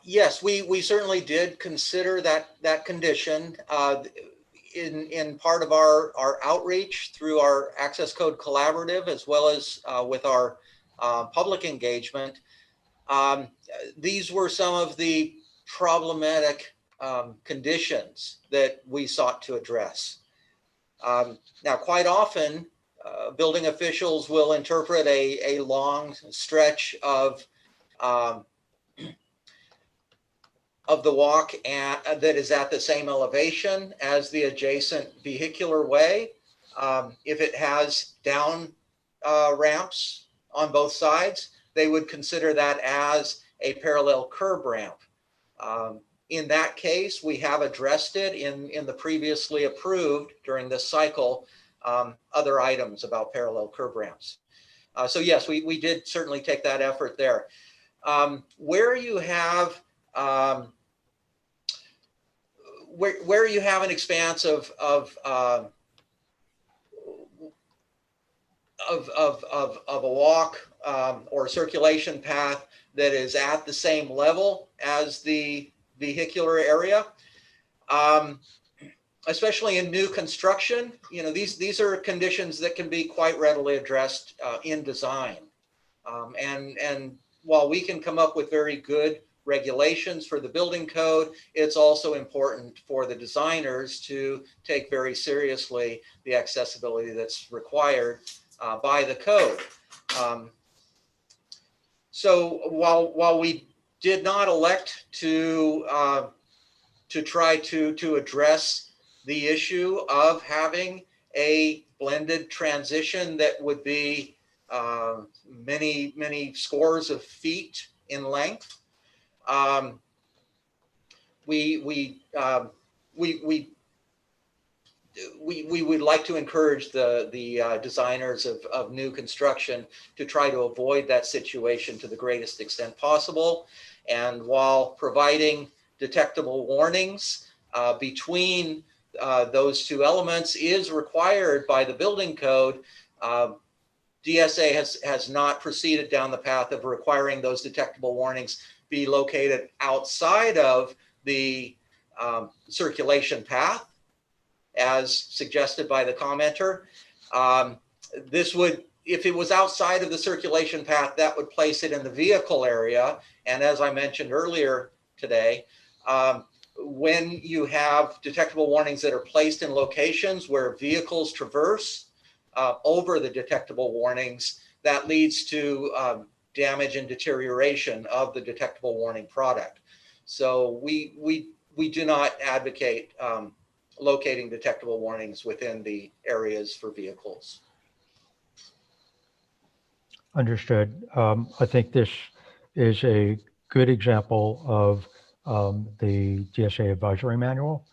Yes, we certainly did consider that condition in part of our outreach through our Access Code Collaborative, as well as with our public engagement. These were some of the problematic conditions that we sought to address. Now, quite often, building officials will interpret a long stretch of the walk that is at the same elevation as the adjacent vehicular way. If it has down ramps on both sides, they would consider that as a parallel curb ramp. In that case, we have addressed it in the previously approved during this cycle other items about parallel curb ramps. So yes, we did certainly take that effort there. Where you have where you have an expanse of a walk or a circulation path that is at the same level as the vehicular area, especially in new construction, these are conditions that can be quite readily addressed in design. And while we can come up with very good regulations for the building code, it's also important for the designers to take very seriously the accessibility that's required by the code. So while we did not elect to try to address the issue of having a blended transition that would be many scores of feet in length, we would like to encourage the designers of new construction to try to avoid that situation to the greatest extent possible. And while providing detectable warnings between those two elements is required by the building code, DSA has not proceeded down the path of requiring those detectable warnings be located outside of the circulation path, as suggested by the commenter. This would, if it was outside of the circulation path, that would place it in the vehicle area. And as I mentioned earlier today, when you have detectable warnings that are placed in locations where vehicles traverse over the detectable warnings, that leads to damage and deterioration of the detectable warning product. So we do not advocate locating detectable warnings within the areas for vehicles. Understood. I think this is a good example of the DSA advisory manual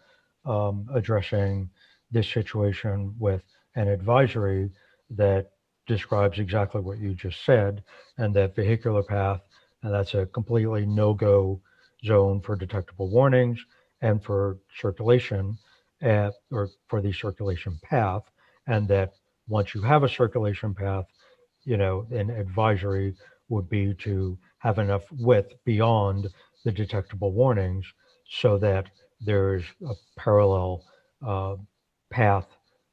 addressing this situation with an advisory that describes exactly what you just said, and that vehicular path, and that's a completely no-go zone for detectable warnings and for circulation, or for the circulation path, and that once you have a circulation path, an advisory would be to have enough width beyond the detectable warnings so that there's a parallel path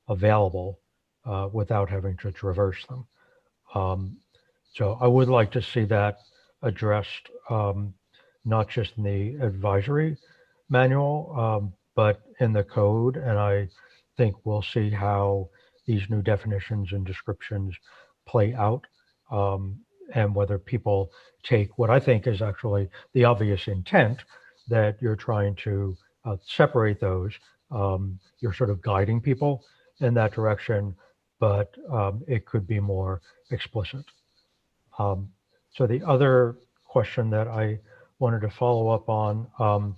available without having to traverse them. So I would like to see that addressed, not just in the advisory manual, but in the code. And I think we'll see how these new definitions and descriptions play out, and whether people take what I think is actually the obvious intent, that you're trying to separate those. You're sort of guiding people in that direction, but it could be more explicit. So the other question that I wanted to follow up on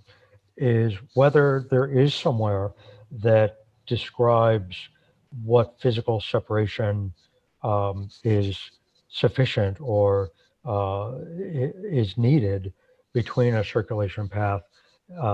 is whether there is somewhere that describes what physical separation is sufficient or is needed between a circulation path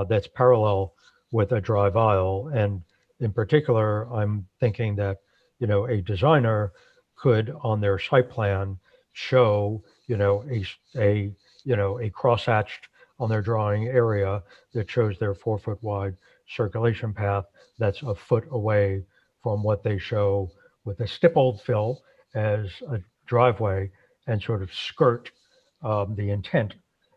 that's parallel with a drive aisle. And in particular, I'm thinking that, a designer could on their site plan show, a crosshatched on their drawing area that shows their 4-foot wide circulation path that's a foot away from what they show with a stippled fill as a driveway and sort of skirt the intent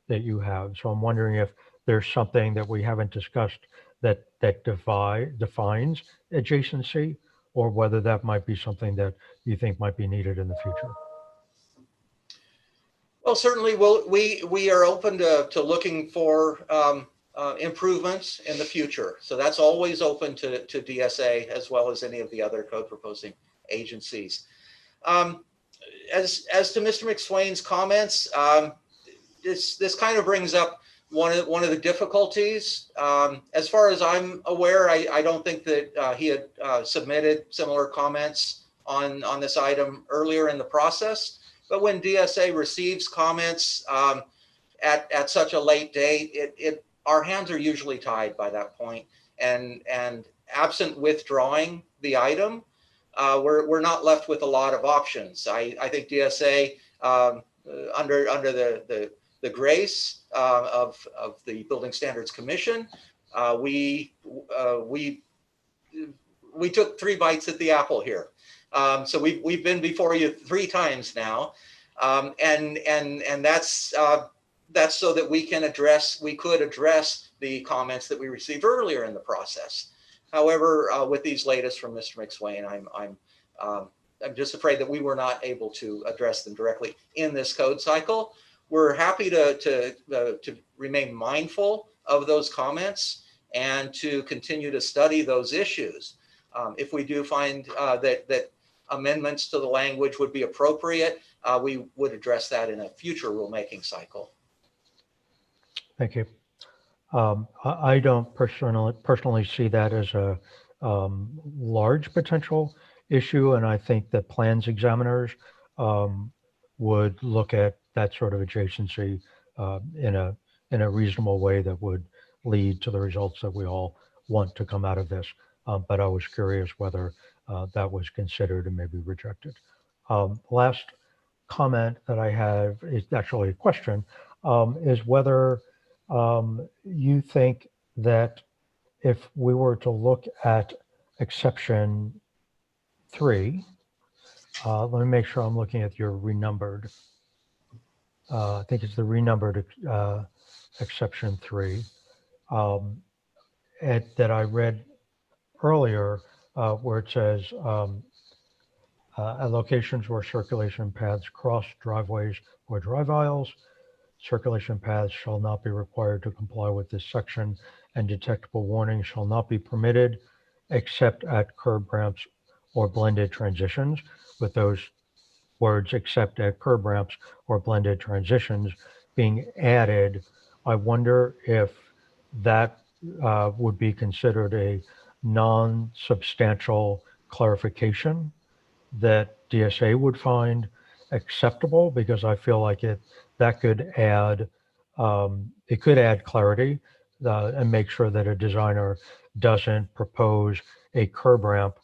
that you have. So I'm wondering if there's something that we haven't discussed that defines adjacency, or whether that might be something that you think might be needed in the future. Well, certainly we are open to looking for improvements in the future. So that's always open to DSA as well as any of the other code proposing agencies. As to Mr. McSwain's comments, this kind of brings up one of the difficulties. As far as I'm aware, I don't think that he had submitted similar comments on this item earlier in the process. But when DSA receives comments at such a late date, our hands are usually tied by that point. And absent withdrawing the item, we're not left with a lot of options. I think DSA, under the grace of the Building Standards Commission, we took 3 bites at the apple here. So we've been before you 3 times now, and that's so that we could address the comments that we received earlier in the process. However, with these latest from Mr. McSwain, I'm just afraid that we were not able to address them directly in this code cycle. We're happy to remain mindful of those comments and to continue to study those issues. If we do find that amendments to the language would be appropriate, we would address that in a future rulemaking cycle. Thank you. I don't personally see that as a large potential issue, and I think that plans examiners would look at that sort of adjacency in a reasonable way that would lead to the results that we all want to come out of this. But I was curious whether that was considered and maybe rejected. Last comment that I have is actually a question, is whether you think that if we were to look at exception 3, let me make sure I'm looking at your renumbered. I think it's the renumbered exception 3 that I read earlier, where it says at locations where circulation paths cross driveways or drive aisles, circulation paths shall not be required to comply with this section, and detectable warnings shall not be permitted except at curb ramps or blended transitions, with those words except at curb ramps or blended transitions being added. I wonder if that would be considered a non-substantial clarification that DSA would find acceptable, because I feel like that could add clarity and make sure that a designer doesn't propose a curb ramp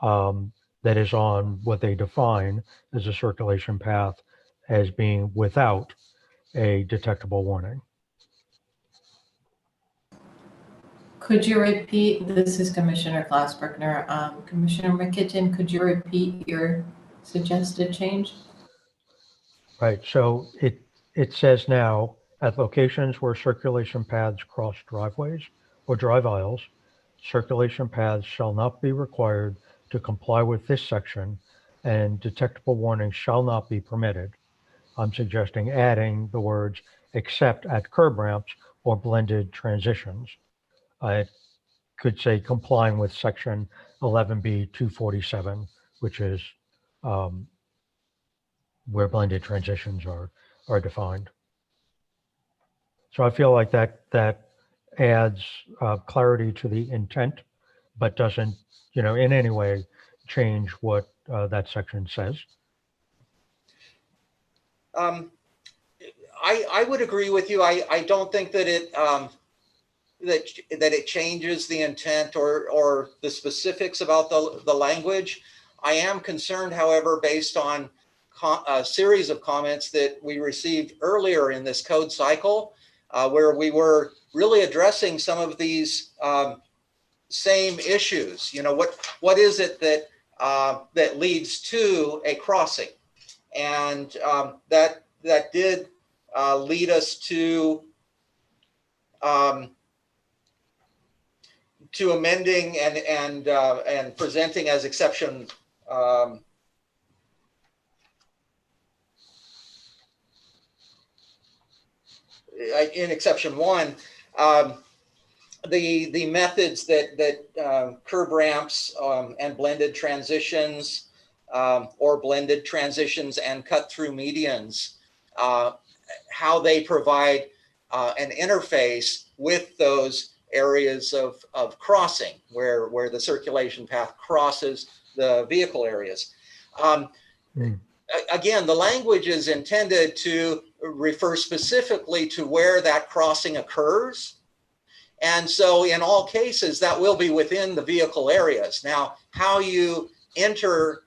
that is on what they define as a circulation path as being without a detectable warning. Could you repeat, this is Commissioner Glassbergner, Commissioner McKitchen, could you repeat your suggested change? Right, so it says now, at locations where circulation paths cross driveways or drive aisles, circulation paths shall not be required to comply with this section, and detectable warnings shall not be permitted. I'm suggesting adding the words except at curb ramps or blended transitions. I could say complying with section 11B 247, which is where blended transitions are are defined. So I feel like that adds clarity to the intent, but doesn't, in any way change what that section says. I would agree with you. I don't think that it that it changes the intent or the specifics about the language. I am concerned, however, based on a series of comments that we received earlier in this code cycle, where we were really addressing some of these same issues. What is it that that leads to a crossing, and that did lead us to amending and presenting as exception in exception 1 the methods that curb ramps and blended transitions or blended transitions and cut through medians, how they provide an interface with those areas of crossing where the circulation path crosses the vehicle areas. Again, the language is intended to refer specifically to where that crossing occurs. And so in all cases, that will be within the vehicle areas. Now, how you enter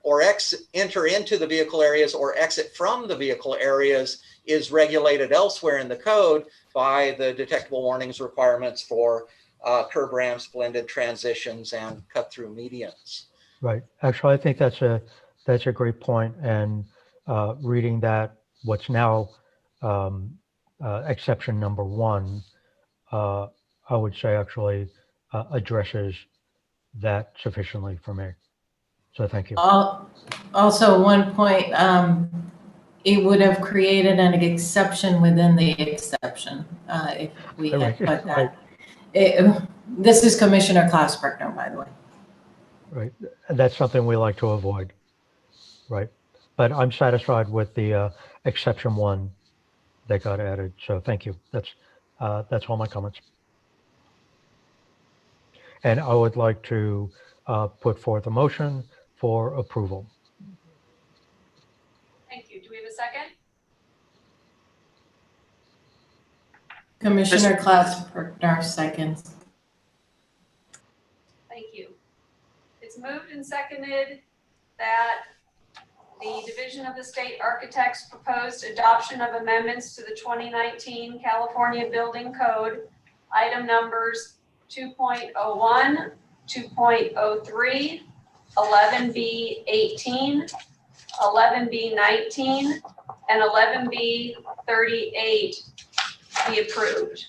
into the vehicle areas or exit from the vehicle areas is regulated elsewhere in the code by the detectable warnings requirements for curb ramps, blended transitions, and cut through medians. Right. Actually, I think that's a great point. And reading that, what's now exception number 1, I would say actually addresses that sufficiently for me. So thank you. Also, one point, it would have created an exception within the exception if we had put that. This is Commissioner Klausbergner, by the way. Right. And that's something we like to avoid. Right. But I'm satisfied with the exception 1 that got added. So thank you. That's all my comments. And I would like to put forth a motion for approval. Thank you. Do we have a second? Commissioner Klausbergner seconds. Thank you. It's moved and seconded that the Division of the State Architects proposed adoption of amendments to the 2019 California Building Code, item numbers 2.01, 2.03, 11B18, 11B19, and 11B38 be approved.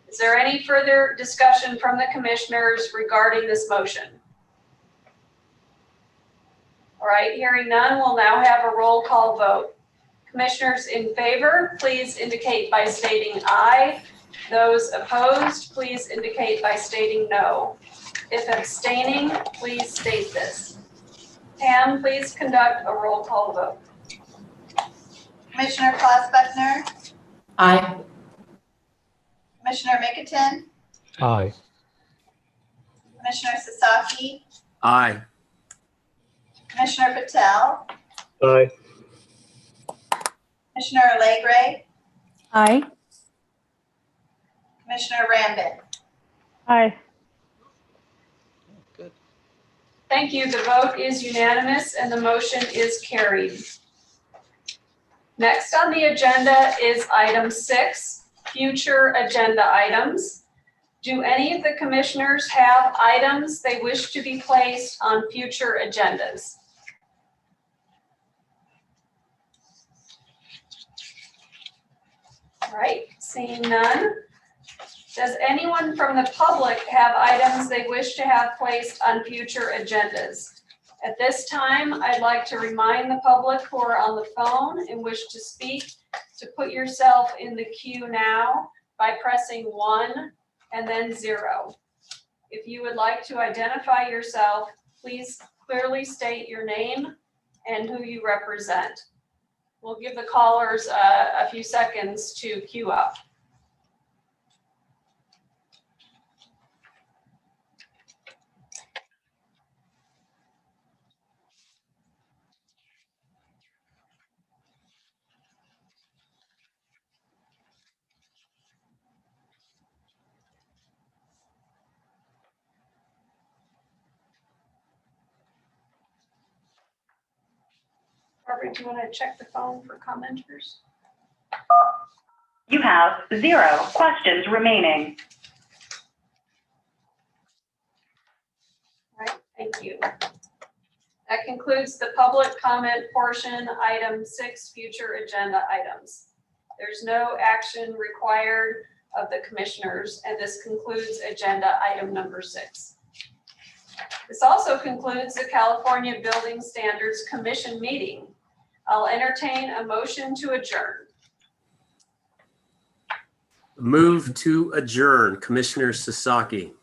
Is there any further discussion from the commissioners regarding this motion? All right, hearing none, we'll now have a roll call vote. Commissioners in favor, please indicate by stating aye. Those opposed, please indicate by stating no. If abstaining, please state this. Pam, please conduct a roll call vote. Commissioner Klausbergner, Aye. Commissioner Mickelton, Aye. Commissioner Sasaki, Aye. Commissioner Patel, Aye. Commissioner Alegre, Aye. Commissioner Rambin. Aye. Good. Thank you. The vote is unanimous and the motion is carried. Next on the agenda is item 6, future agenda items. Do any of the commissioners have items they wish to be placed on future agendas? All right, seeing none. Does anyone from the public have items they wish to have placed on future agendas? At this time, I'd like to remind the public who are on the phone and wish to speak to put yourself in the queue now by pressing 1 and then 0. If you would like to identify yourself, please clearly state your name and who you represent. We'll give the callers a few seconds to queue up. Barbara, do you want to check the phone for commenters? You have 0 questions remaining. All right, thank you. That concludes the public comment portion, item 6, future agenda items. There's no action required of the commissioners, and this concludes agenda item number 6. This also concludes the California Building Standards Commission meeting. I'll entertain a motion to adjourn. Move to adjourn. Commissioner Sasaki.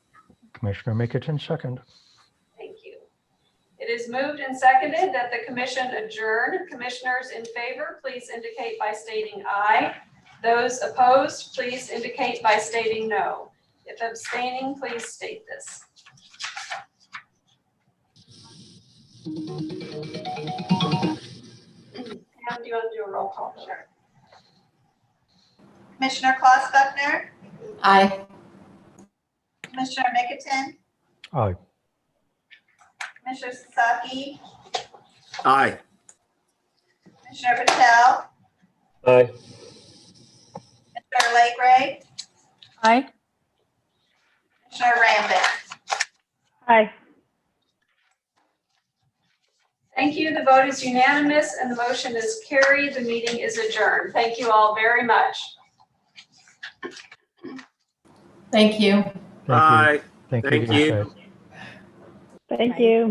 Commissioner Mickelton, second. Thank you. It is moved and seconded that the commission adjourn. Commissioners in favor, please indicate by stating aye. Those opposed, please indicate by stating no. If abstaining, please state this. Pam, do you want to do a roll call? Sure. Commissioner Klaus Buckner, Aye. Commissioner Mickelton, Aye. Commissioner Sasaki, Aye. Commissioner Patel, Aye. Commissioner Lakegray, Aye. Commissioner Rambin. Aye. Thank you. The vote is unanimous and the motion is carried. The meeting is adjourned. Thank you all very much. Thank you. Thank you. Aye. Thank you. Thank you. Thank you.